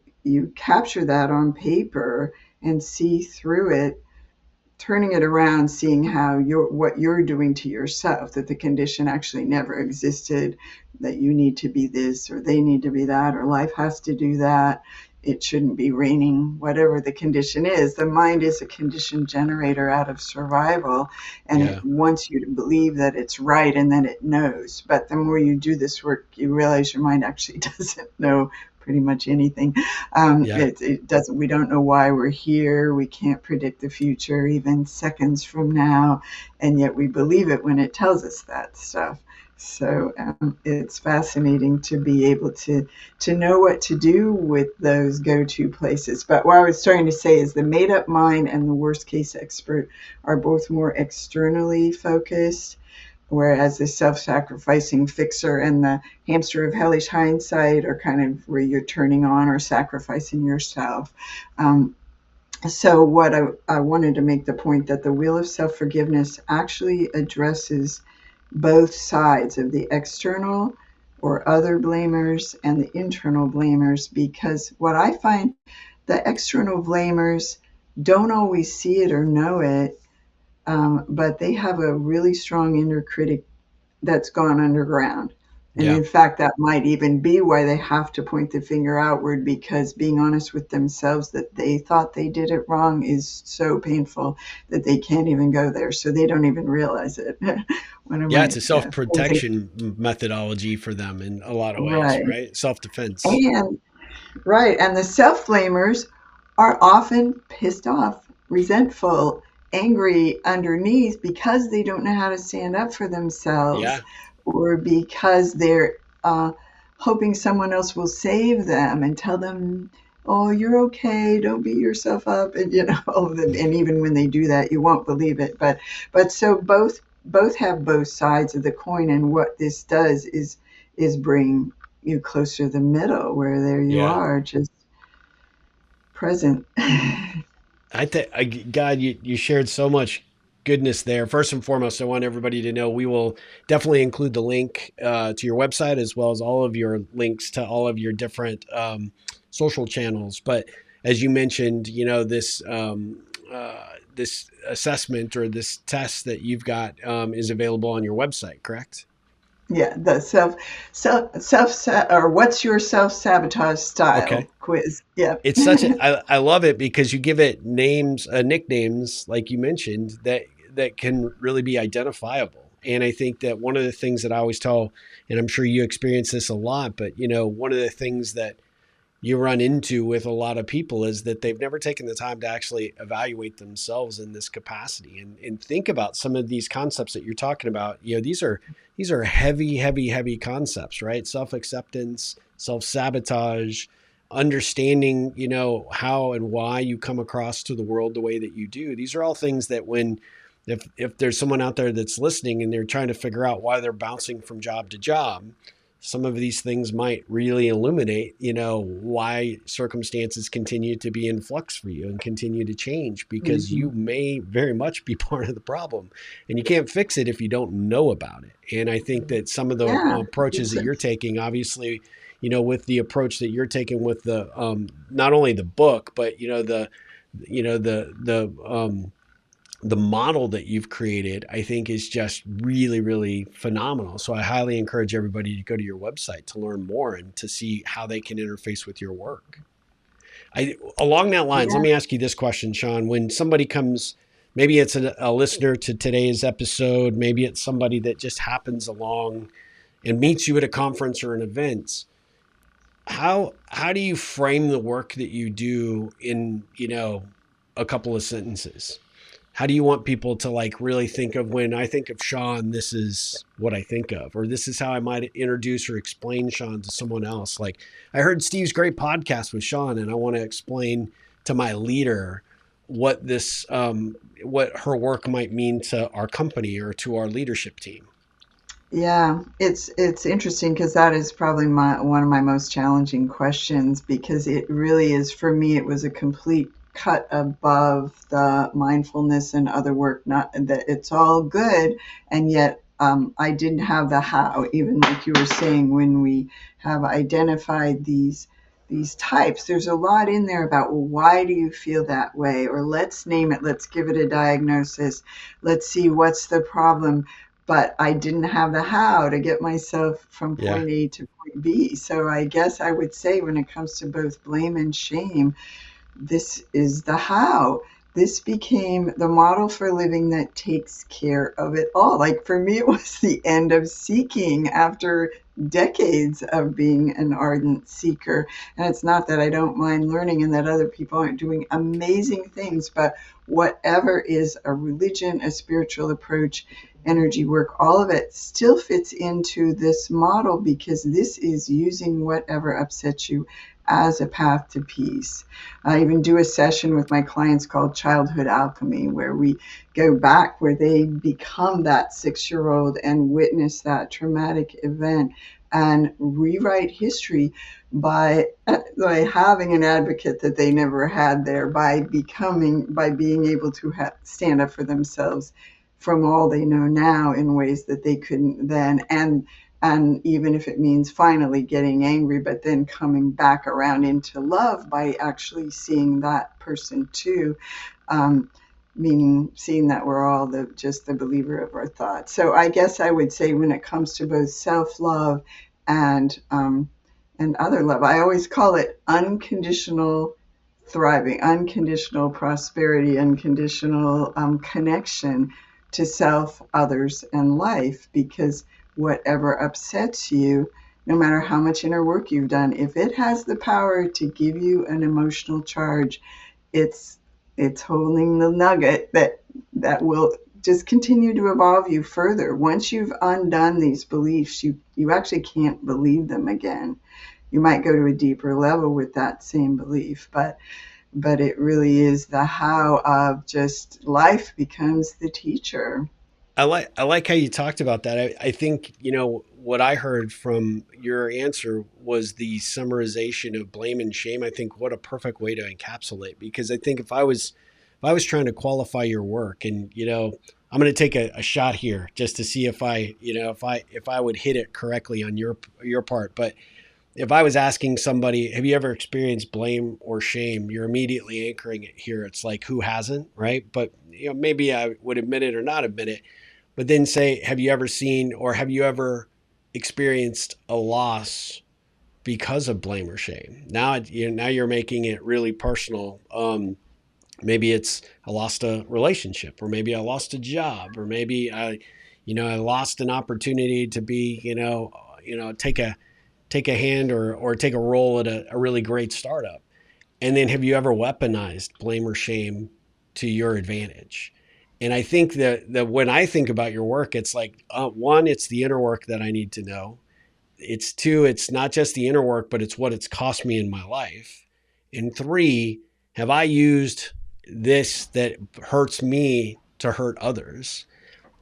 [SPEAKER 2] capture that on paper and see through it turning it around, seeing how what you're doing to yourself, that the condition actually never existed, that you need to be this or they need to be that or life has to do that. It shouldn't be raining, whatever the condition is. The mind is a condition generator out of survival, and it
[SPEAKER 1] Yeah.
[SPEAKER 2] wants you to believe that it's right and that it knows. But the more you do this work, you realize your mind actually doesn't know pretty much anything.
[SPEAKER 1] Yeah.
[SPEAKER 2] It doesn't. We don't know why we're here. We can't predict the future, even seconds from now, and yet we believe it when it tells us that stuff. So it's fascinating to be able to know what to do with those go-to places. But what I was trying to say is the made-up mind and the worst-case expert are both more externally focused, whereas the self-sacrificing fixer and the hamster of hellish hindsight are kind of where you're turning on or sacrificing yourself. So what I wanted to make the point that the wheel of self-forgiveness actually addresses both sides of the external or other blamers and the internal blamers, because what I find, the external blamers don't always see it or know it, but they have a really strong inner critic that's gone underground. And
[SPEAKER 1] Yeah.
[SPEAKER 2] in fact, that might even be why they have to point the finger outward, because being honest with themselves that they thought they did it wrong is so painful that they can't even go there. So they don't even realize it. One of
[SPEAKER 1] Yeah,
[SPEAKER 2] my
[SPEAKER 1] it's a
[SPEAKER 2] things,
[SPEAKER 1] self-protection methodology for them in a lot of ways,
[SPEAKER 2] right.
[SPEAKER 1] right? Self-defense.
[SPEAKER 2] And right. And the self blamers are often pissed off, resentful, angry underneath because they don't know how to stand up for themselves,
[SPEAKER 1] Yeah.
[SPEAKER 2] or because they're hoping someone else will save them and tell them, oh, you're okay, don't beat yourself up. And, all of them. And even when they do that, you won't believe it. But so both have both sides of the coin. And what this does is bring you closer to the middle, where there you
[SPEAKER 1] Yeah.
[SPEAKER 2] are, just present.
[SPEAKER 1] I think, God, you shared so much goodness there. First and foremost, I want everybody to know we will definitely include the link to your website as well as all of your links to all of your different social channels. But as you mentioned, this assessment or this test that you've got is available on your website, correct?
[SPEAKER 2] Yeah, the self or what's your self sabotage
[SPEAKER 1] Okay.
[SPEAKER 2] style quiz. Yep.
[SPEAKER 1] It's such a I love it because you give it names, nicknames, like you mentioned, that can really be identifiable. And I think that one of the things that I always tell, and I'm sure you experience this a lot, but one of the things that you run into with a lot of people is that they've never taken the time to actually evaluate themselves in this capacity and think about some of these concepts that you're talking about. These are heavy, heavy, heavy concepts, right? Self-acceptance, self-sabotage, understanding, how and why you come across to the world the way that you do. These are all things that when if there's someone out there that's listening and they're trying to figure out why they're bouncing from job to job, some of these things might really illuminate, why circumstances continue to be in flux for you and continue to change, because
[SPEAKER 2] Mhm.
[SPEAKER 1] you may very much be part of the problem and you can't fix it if you don't know about it. And I think that some of the
[SPEAKER 2] Yeah.
[SPEAKER 1] approaches that
[SPEAKER 2] It's-
[SPEAKER 1] you're taking, obviously, with the approach that you're taking with the, not only the book, but, the model that you've created, I think is just really, really phenomenal. So I highly encourage everybody to go to your website to learn more and to see how they can interface with your work. Along that lines, let
[SPEAKER 2] yeah.
[SPEAKER 1] me ask you this question, Shawn. When somebody comes, maybe it's a listener to today's episode, maybe it's somebody that just happens along and meets you at a conference or an event. How do you frame the work that you do in, a couple of sentences? How do you want people to like really think of, when I think of Shawn, this is what I think of, or this is how I might introduce or explain Shawn to someone else? Like, I heard Steve's great podcast with Shawn, and I want to explain to my leader what what her work might mean to our company or to our leadership team.
[SPEAKER 2] Yeah, it's interesting because that is probably one of my most challenging questions, because it really is, for me it was a complete cut above the mindfulness and other work. Not that it's all good, and yet I didn't have the how. Even like you were saying, when we have identified these types. There's a lot in there about, well, why do you feel that way? Or let's name it, let's give it a diagnosis, let's see what's the problem. But I didn't have the how to get myself from
[SPEAKER 1] Yeah.
[SPEAKER 2] point A to point B. So I guess I would say when it comes to both blame and shame, this is the how. This became the model for living that takes care of it all. Like for me, it was the end of seeking after decades of being an ardent seeker. And it's not that I don't mind learning and that other people aren't doing amazing things, but whatever is a religion, a spiritual approach, energy work, all of it still fits into this model because this is using whatever upsets you as a path to peace. I even do a session with my clients called Childhood Alchemy, where we go back where they become that 6-year-old and witness that traumatic event and rewrite history by having an advocate that they never had there, by being able to stand up for themselves from all they know now in ways that they couldn't then, and even if it means finally getting angry, but then coming back around into love by actually seeing that person too, meaning seeing that we're all just the believer of our thoughts. So I guess I would say when it comes to both self-love and other love, I always call it unconditional thriving, unconditional prosperity, unconditional connection to self, others, and life, because whatever upsets you, no matter how much inner work you've done, if it has the power to give you an emotional charge, it's holding the nugget that will just continue to evolve you further. Once you've undone these beliefs, you actually can't believe them again. You might go to a deeper level with that same belief, but it really is the how of just life becomes the teacher.
[SPEAKER 1] I like how you talked about that. I think, what I heard from your answer was the summarization of blame and shame. I think what a perfect way to encapsulate, because I think if I was trying to qualify your work, and I'm going to take a shot here just to see if I would hit it correctly on your part. But if I was asking somebody, have you ever experienced blame or shame? You're immediately anchoring it here. It's like, who hasn't, right? But maybe I would admit it or not admit it. But then say, have you ever seen or have you ever experienced a loss because of blame or shame? Now you're making it really personal. Maybe it's I lost a relationship, or maybe I lost a job, or maybe I lost an opportunity to be, take a hand or take a role at a really great startup. And then have you ever weaponized blame or shame to your advantage? And I think that when I think about your work, it's like, one, it's the inner work that I need to know. It's two, it's not just the inner work, but it's what it's cost me in my life. And three, have I used this that hurts me to hurt others?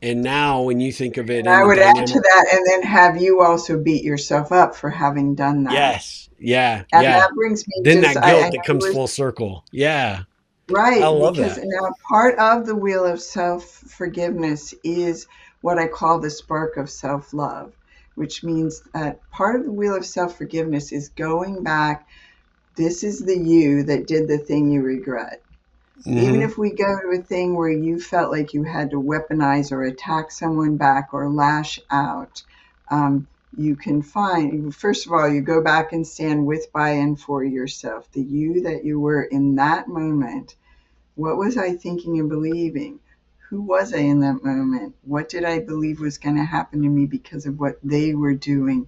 [SPEAKER 1] And now when you think of it
[SPEAKER 2] And
[SPEAKER 1] in
[SPEAKER 2] I
[SPEAKER 1] the
[SPEAKER 2] would add to
[SPEAKER 1] dynamic,
[SPEAKER 2] that, and then have you also beat yourself up for having done that.
[SPEAKER 1] yes, yeah,
[SPEAKER 2] And
[SPEAKER 1] yeah.
[SPEAKER 2] that brings me
[SPEAKER 1] Then
[SPEAKER 2] just,
[SPEAKER 1] that
[SPEAKER 2] I
[SPEAKER 1] guilt
[SPEAKER 2] know
[SPEAKER 1] that
[SPEAKER 2] you
[SPEAKER 1] comes
[SPEAKER 2] were
[SPEAKER 1] full circle. Yeah, I
[SPEAKER 2] right,
[SPEAKER 1] love
[SPEAKER 2] because
[SPEAKER 1] that.
[SPEAKER 2] now part of the wheel of self forgiveness is what I call the spark of self love, which means that part of the wheel of self forgiveness is going back. This is the you that did the thing you regret. Even
[SPEAKER 1] Hmm.
[SPEAKER 2] if we go to a thing where you felt like you had to weaponize or attack someone back or lash out, um, you can find, first of all, you go back and stand with, by, and for yourself, the you that you were in that moment. What was I thinking and believing? Who was I in that moment? What did I believe was going to happen to me because of what they were doing?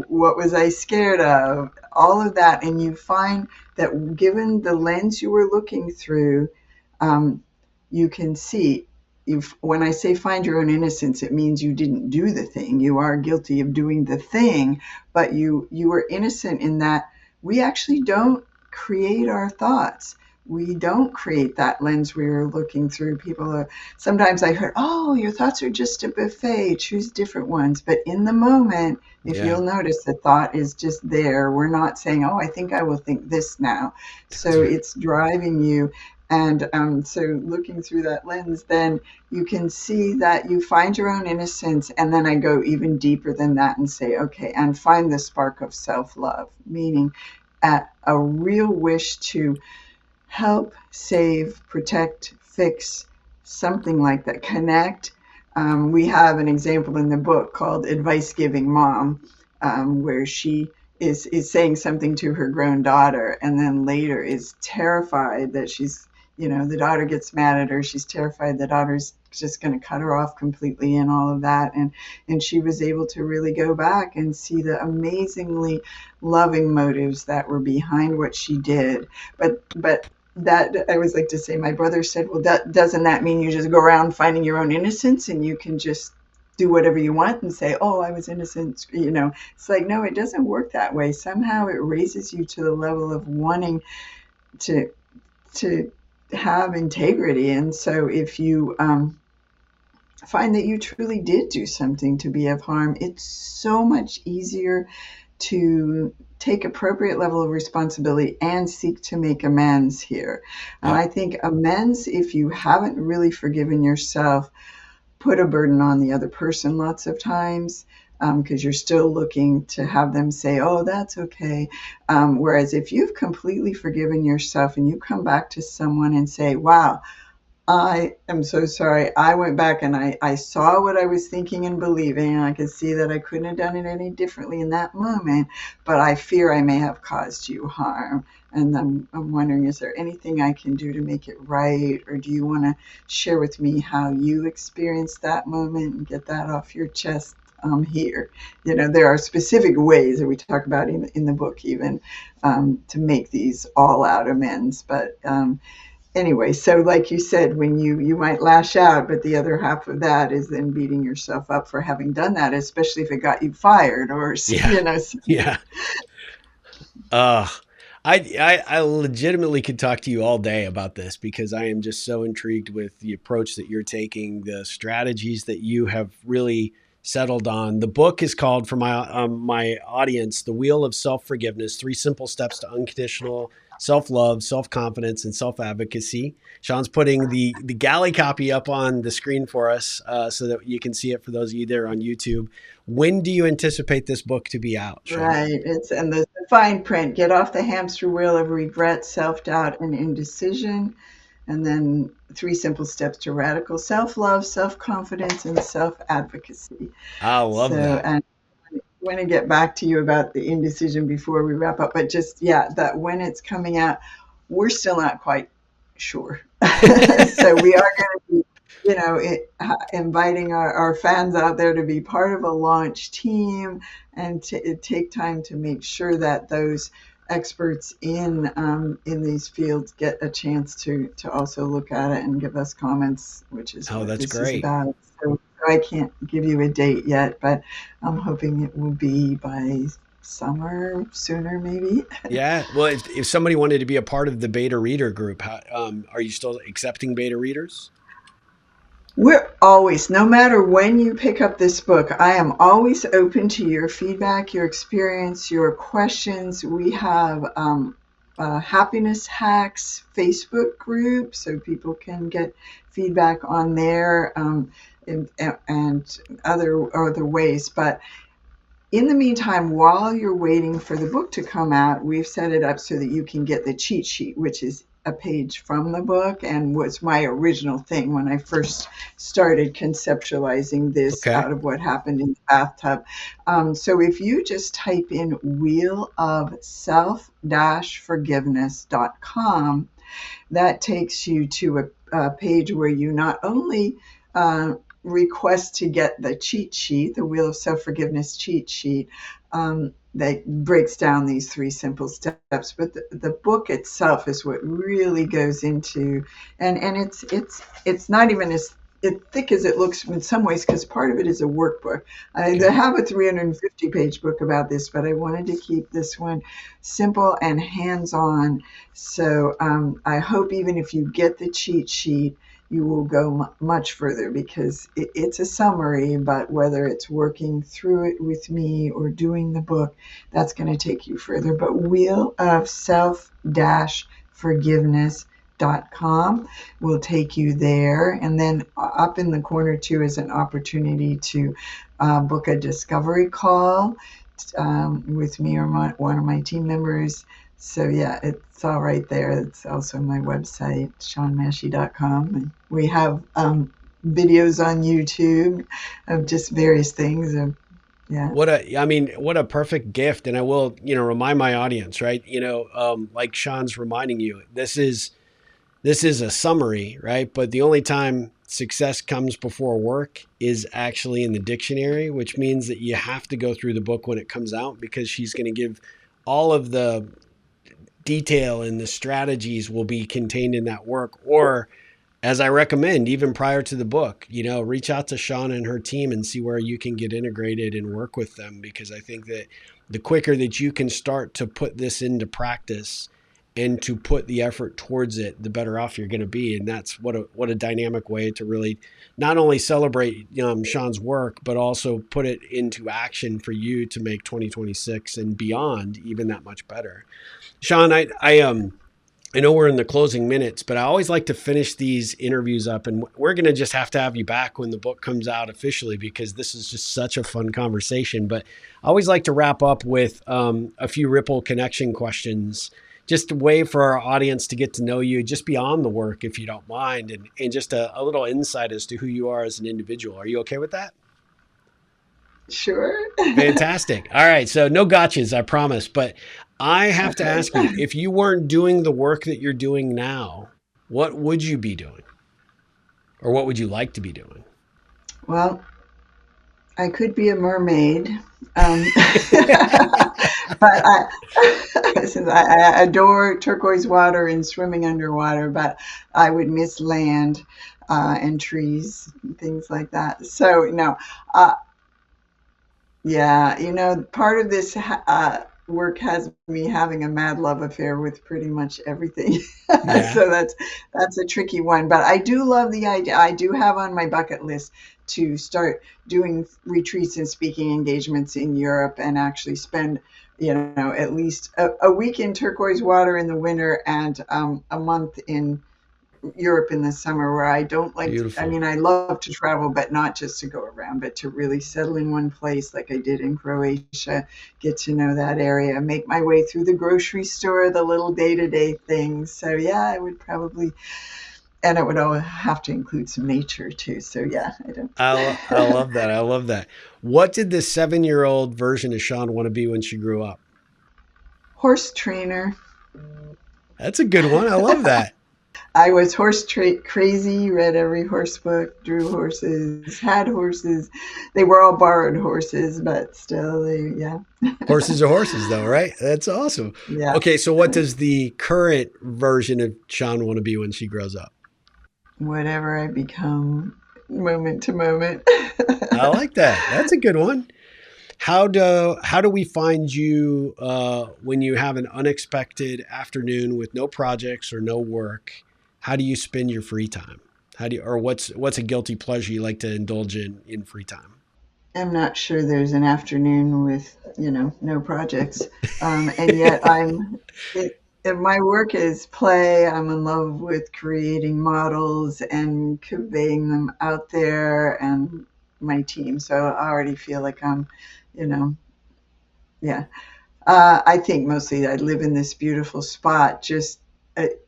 [SPEAKER 2] What was I scared of? All of that. And you find that given the lens you were looking through, um, you can see. When I say find your own innocence, it means you didn't do the thing. You are guilty of doing the thing, but you were innocent in that we actually don't create our thoughts. We don't create that lens we are looking through. Sometimes I heard, oh, your thoughts are just a buffet, choose different ones. But in the moment, if
[SPEAKER 1] Yeah,
[SPEAKER 2] you'll notice, the thought is just there. We're not saying, oh, I think I will think this now.
[SPEAKER 1] that's
[SPEAKER 2] So
[SPEAKER 1] right.
[SPEAKER 2] it's driving you. And so looking through that lens, then you can see that you find your own innocence. And then I go even deeper than that and say, okay, and find the spark of self love, meaning a real wish to help, save, protect, fix, something like that, connect. We have an example in the book called Advice Giving Mom, where she is saying something to her grown daughter and then later is terrified that the daughter gets mad at her. She's terrified the daughter's just going to cut her off completely and all of that. And she was able to really go back and see the amazingly loving motives that were behind what she did. But that, I always like to say, my brother said, well, doesn't that mean you just go around finding your own innocence and you can just do whatever you want and say, oh, I was innocent? It's like, no, it doesn't work that way. Somehow it raises you to the level of wanting to have integrity. And so if you find that you truly did do something to be of harm, it's so much easier to take appropriate level of responsibility and seek to make amends here. And I think amends, if you haven't really forgiven yourself, put a burden on the other person lots of times, because you're still looking to have them say, oh, that's okay. Whereas if you've completely forgiven yourself and you come back to someone and say, wow, I am so sorry. I went back and I saw what I was thinking and believing, and I could see that I couldn't have done it any differently in that moment, but I fear I may have caused you harm. And I'm wondering, is there anything I can do to make it right? Or do you want to share with me how you experienced that moment and get that off your chest here? There are specific ways that we talk about in the book even to make these all-out amends. But anyway, so like you said, when you might lash out, but the other half of that is then beating yourself up for having done that, especially if it got you fired or,
[SPEAKER 1] Yeah. Yeah. Uh, I legitimately could talk to you all day about this because I am just so intrigued with the approach that you're taking, the strategies that you have really settled on. The book is called, for my audience, The Wheel of Self-Forgiveness: 3 Simple Steps to Unconditional Self-Love, Self-Confidence, and Self-Advocacy. Sean's putting the galley copy up on the screen for us so that you can see it for those of you there on YouTube. When do you anticipate this book to be out, Sean?
[SPEAKER 2] right. And the fine print: get off the hamster wheel of regret, self-doubt, and indecision. And then 3 simple steps to radical self-love, self-confidence, and self-advocacy.
[SPEAKER 1] I
[SPEAKER 2] So,
[SPEAKER 1] love that.
[SPEAKER 2] and I want to get back to you about the indecision before we wrap up, but just, yeah, that when it's coming out, we're still not quite sure. So we are going to be, inviting our fans out there to be part of a launch team and to take time to make sure that those experts in these fields get a chance to also look at it and give us comments, which is
[SPEAKER 1] Oh,
[SPEAKER 2] what
[SPEAKER 1] that's
[SPEAKER 2] this is
[SPEAKER 1] great.
[SPEAKER 2] about. So I can't give you a date yet, but I'm hoping it will be by summer, sooner maybe.
[SPEAKER 1] Yeah. Well, if somebody wanted to be a part of the beta reader group, are you still accepting beta readers?
[SPEAKER 2] We're always, no matter when you pick up this book, I am always open to your feedback, your experience, your questions. We have Happiness Hacks Facebook group, so people can get feedback on there, and other ways. But in the meantime, while you're waiting for the book to come out, we've set it up so that you can get the cheat sheet, which is a page from the book and was my original thing when I first started conceptualizing this
[SPEAKER 1] Okay.
[SPEAKER 2] out of what happened in the bathtub. So if you just type in wheel of self-forgiveness.com, that takes you to a page where you not only request to get the cheat sheet, the Wheel of Self-Forgiveness cheat sheet, that breaks down these 3 simple steps. But the book itself is what really goes into, and it's not even as thick as it looks in some ways, because part of it is a workbook. I
[SPEAKER 1] Okay.
[SPEAKER 2] have a 350-page book about this, but I wanted to keep this one simple and hands-on. So I hope even if you get the cheat sheet, you will go much further, because it's a summary, but whether it's working through it with me or doing the book, that's going to take you further. But Wheel of Self-Forgiveness.com will take you there. And then up in the corner too is an opportunity to book a discovery call with me or one of my team members. So yeah, it's all right there. It's also my website, ShawnMahshie.com. And we have videos on YouTube of just various things. Yeah,
[SPEAKER 1] What a perfect gift. And I will, remind my audience, right? Like Sean's reminding you, this is a summary, right? But the only time success comes before work is actually in the dictionary, which means that you have to go through the book when it comes out, because she's going to give all of the detail, and the strategies will be contained in that work. Or, as I recommend, even prior to the book, reach out to Shawn and her team and see where you can get integrated and work with them. Because I think that the quicker that you can start to put this into practice and to put the effort towards it, the better off you're going to be. And that's what a dynamic way to really not only celebrate Shawn's work, but also put it into action for you to make 2026 and beyond even that much better. Shawn, I know we're in the closing minutes, but I always like to finish these interviews up, and we're going to just have to have you back when the book comes out officially, because this is just such a fun conversation. But I always like to wrap up with a few Ripple connection questions, just a way for our audience to get to know you just beyond the work, if you don't mind, and just a little insight as to who you are as an individual. Are you okay with that?
[SPEAKER 2] sure.
[SPEAKER 1] Fantastic. All right. So no gotchas, I promise. But I have to
[SPEAKER 2] Okay.
[SPEAKER 1] ask you, if you weren't doing the work that you're doing now, what would you be doing? Or what would you like to be doing?
[SPEAKER 2] Well, I could be a mermaid, but since I adore turquoise water and swimming underwater, but I would miss land and trees, and things like that. So no, uh, yeah, part of this work has me having a mad love affair with pretty much everything.
[SPEAKER 1] Yeah.
[SPEAKER 2] So that's a tricky one. But I do love the idea. I do have on my bucket list to start doing retreats and speaking engagements in Europe and actually spend, at least a week in turquoise water in the winter and a month in Europe in the summer, where I don't like to, I
[SPEAKER 1] Beautiful.
[SPEAKER 2] mean, I love to travel, but not just to go around, but to really settle in one place like I did in Croatia, get to know that area, make my way through the grocery store, the little day to day things. So, yeah, I would probably, and it would all have to include some nature too. So, yeah, I don't.
[SPEAKER 1] I love that. I love that. What did the 7-year-old version of Sean want to be when she grew up?
[SPEAKER 2] Horse trainer.
[SPEAKER 1] That's a good one. I love that.
[SPEAKER 2] I was crazy, read every horse book, drew horses, had horses. They were all borrowed horses, but still, yeah.
[SPEAKER 1] Horses are horses, though, right? That's awesome.
[SPEAKER 2] Yeah.
[SPEAKER 1] Okay, so what does the current version of Sean want to be when she grows up?
[SPEAKER 2] Whatever I become moment to moment.
[SPEAKER 1] I like that. That's a good one. How do we find you when you have an unexpected afternoon with no projects or no work? How do you spend your free time? Or what's a guilty pleasure you like to indulge in free time?
[SPEAKER 2] I'm not sure there's an afternoon with, no projects. And yet my work is play. I'm in love with creating models and conveying them out there and my team. So I already feel like I'm, you know, yeah. I think mostly I live in this beautiful spot. Just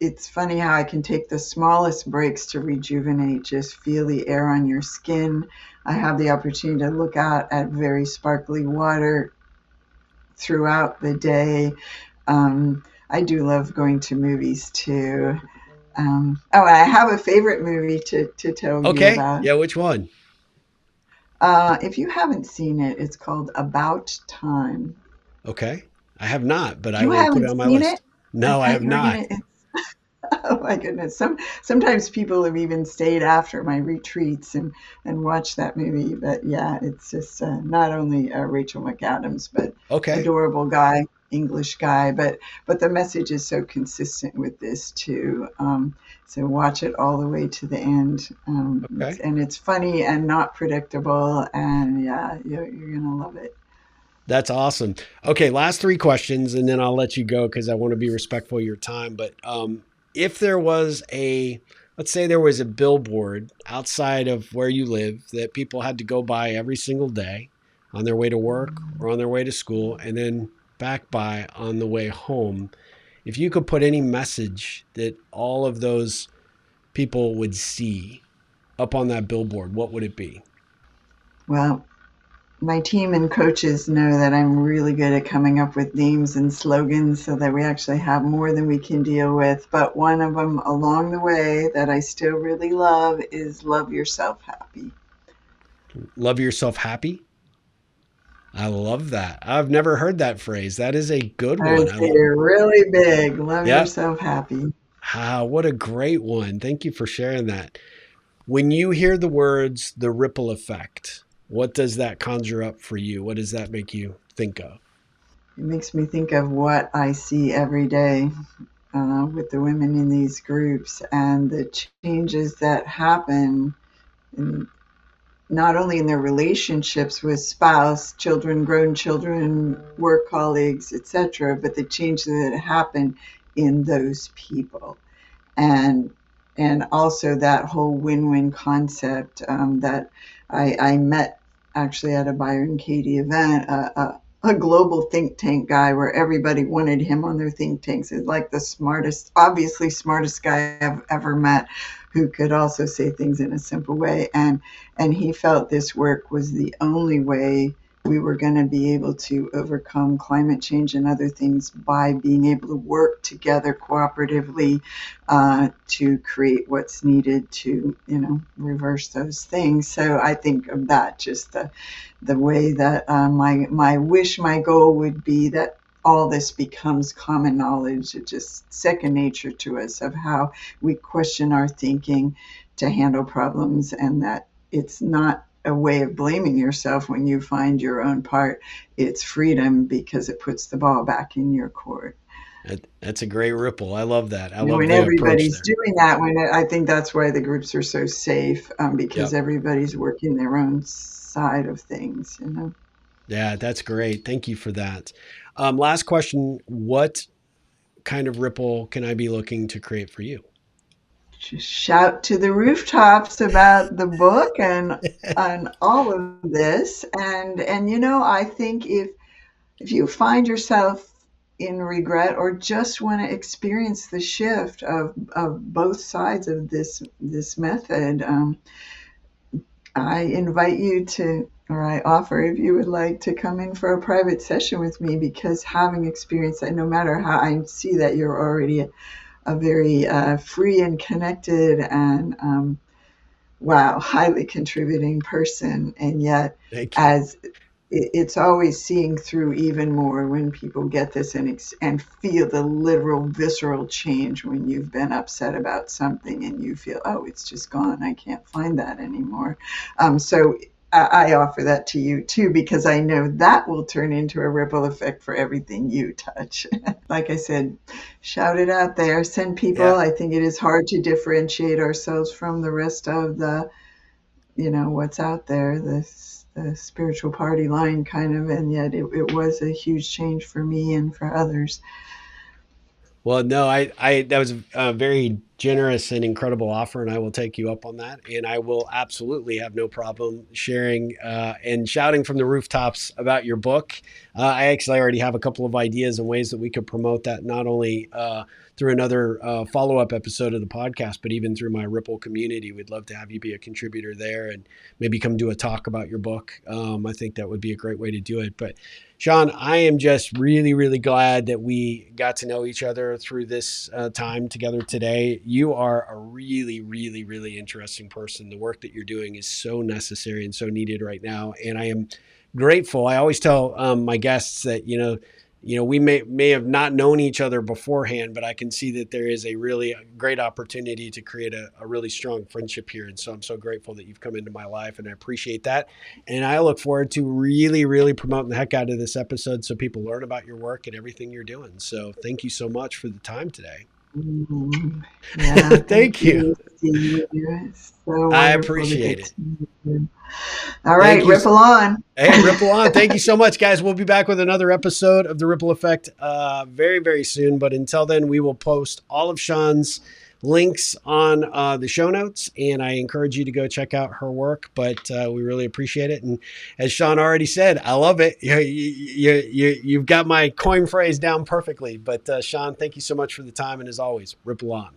[SPEAKER 2] it's funny how I can take the smallest breaks to rejuvenate. Just feel the air on your skin. I have the opportunity to look out at very sparkly water throughout the day. I do love going to movies too. And I have a favorite movie to tell you
[SPEAKER 1] Okay.
[SPEAKER 2] about.
[SPEAKER 1] Yeah, which one?
[SPEAKER 2] If you haven't seen it, it's called About Time.
[SPEAKER 1] Okay. I have not, but I
[SPEAKER 2] You
[SPEAKER 1] will put it
[SPEAKER 2] haven't
[SPEAKER 1] on my
[SPEAKER 2] seen it?
[SPEAKER 1] list.
[SPEAKER 2] I
[SPEAKER 1] No, I
[SPEAKER 2] thought
[SPEAKER 1] have
[SPEAKER 2] you were
[SPEAKER 1] not.
[SPEAKER 2] gonna. Oh my goodness! Sometimes people have even stayed after my retreats and watched that movie. But yeah, it's just not only Rachel McAdams, but
[SPEAKER 1] Okay.
[SPEAKER 2] adorable guy, English guy. But the message is so consistent with this too. So watch it all the way to the end.
[SPEAKER 1] Okay.
[SPEAKER 2] It's funny and not predictable, and yeah, you're gonna love it.
[SPEAKER 1] That's awesome. Okay, last three questions, and then I'll let you go because I want to be respectful of your time. But if there was let's say there was a billboard outside of where you live that people had to go by every single day on their way to work or on their way to school, and then back by on the way home, if you could put any message that all of those people would see up on that billboard, what would it be?
[SPEAKER 2] Well, my team and coaches know that I'm really good at coming up with names and slogans so that we actually have more than we can deal with. But one of them along the way that I still really love is love yourself happy.
[SPEAKER 1] Love yourself happy. I love that. I've never heard that phrase. That is a good
[SPEAKER 2] I
[SPEAKER 1] one.
[SPEAKER 2] would say really big. Love
[SPEAKER 1] Yep.
[SPEAKER 2] yourself happy.
[SPEAKER 1] Ah, what a great one. Thank you for sharing that. When you hear the words the ripple effect, what does that conjure up for you? What does that make you think of?
[SPEAKER 2] It makes me think of what I see every day with the women in these groups and the changes that happen in, not only in their relationships with spouse, children, grown children, work colleagues, etc., but the changes that happen in those people. And and also that whole win-win concept that I met actually at a Byron Katie event, a global think tank guy where everybody wanted him on their think tanks. It's like the smartest, obviously smartest guy I've ever met, who could also say things in a simple way. And he felt this work was the only way we were going to be able to overcome climate change and other things by being able to work together cooperatively to create what's needed to, reverse those things. So I think of that, just the way that my wish, my goal would be that all this becomes common knowledge. It's just second nature to us of how we question our thinking to handle problems, and that it's not a way of blaming yourself when you find your own part. It's freedom because it puts the ball back in your court.
[SPEAKER 1] That's a great ripple. I love that. I love
[SPEAKER 2] When
[SPEAKER 1] the approach
[SPEAKER 2] everybody's
[SPEAKER 1] there.
[SPEAKER 2] doing that, when I think that's why the groups are so safe, because
[SPEAKER 1] Yep.
[SPEAKER 2] everybody's working their own side of things.
[SPEAKER 1] Yeah, that's great. Thank you for that. Last question. What kind of ripple can I be looking to create for you?
[SPEAKER 2] Just shout to the rooftops about the book and all of this. And I think if you find yourself in regret or just want to experience the shift of both sides of this method, I invite you to, or I offer if you would like to come in for a private session with me, because having experienced that, no matter how I see that you're already a very free and connected and wow, highly contributing person, and yet
[SPEAKER 1] Thank you.
[SPEAKER 2] as it's always seeing through even more when people get this and feel the literal visceral change when you've been upset about something and you feel, oh, it's just gone. I can't find that anymore. So I offer that to you too, because I know that will turn into a ripple effect for everything you touch. Like I said, shout it out there, send people.
[SPEAKER 1] Yeah.
[SPEAKER 2] I think it is hard to differentiate ourselves from the rest of what's out there, the spiritual party line kind of, and yet it was a huge change for me and for others.
[SPEAKER 1] Well, no, that was a very generous and incredible offer, and I will take you up on that. And I will absolutely have no problem sharing and shouting from the rooftops about your book. I actually already have a couple of ideas and ways that we could promote that, not only through another follow-up episode of the podcast, but even through my Ripple community. We'd love to have you be a contributor there and maybe come do a talk about your book. I think that would be a great way to do it. But Shawn, I am just really, really glad that we got to know each other through this time together today. You are a really, really, really interesting person. The work that you're doing is so necessary and so needed right now. And I am grateful. I always tell my guests that, we may have not known each other beforehand, but I can see that there is a really great opportunity to create a really strong friendship here. And so I'm so grateful that you've come into my life, and I appreciate that. And I look forward to really, really promoting the heck out of this episode so people learn about your work and everything you're doing. So thank you so much for the time today.
[SPEAKER 2] Yeah,
[SPEAKER 1] Thank you.
[SPEAKER 2] Steve. It's so
[SPEAKER 1] I
[SPEAKER 2] wonderful to
[SPEAKER 1] appreciate
[SPEAKER 2] get
[SPEAKER 1] it.
[SPEAKER 2] to meet you. All right,
[SPEAKER 1] Thank you.
[SPEAKER 2] ripple on.
[SPEAKER 1] Hey, ripple on. Thank you so much, guys. We'll be back with another episode of The Ripple Effect very, very soon. But until then, we will post all of Shawn's links on the show notes, and I encourage you to go check out her work. But we really appreciate it. And as Shawn already said, I love it. You've got my coin phrase down perfectly. But Shawn, thank you so much for the time. And as always, ripple on.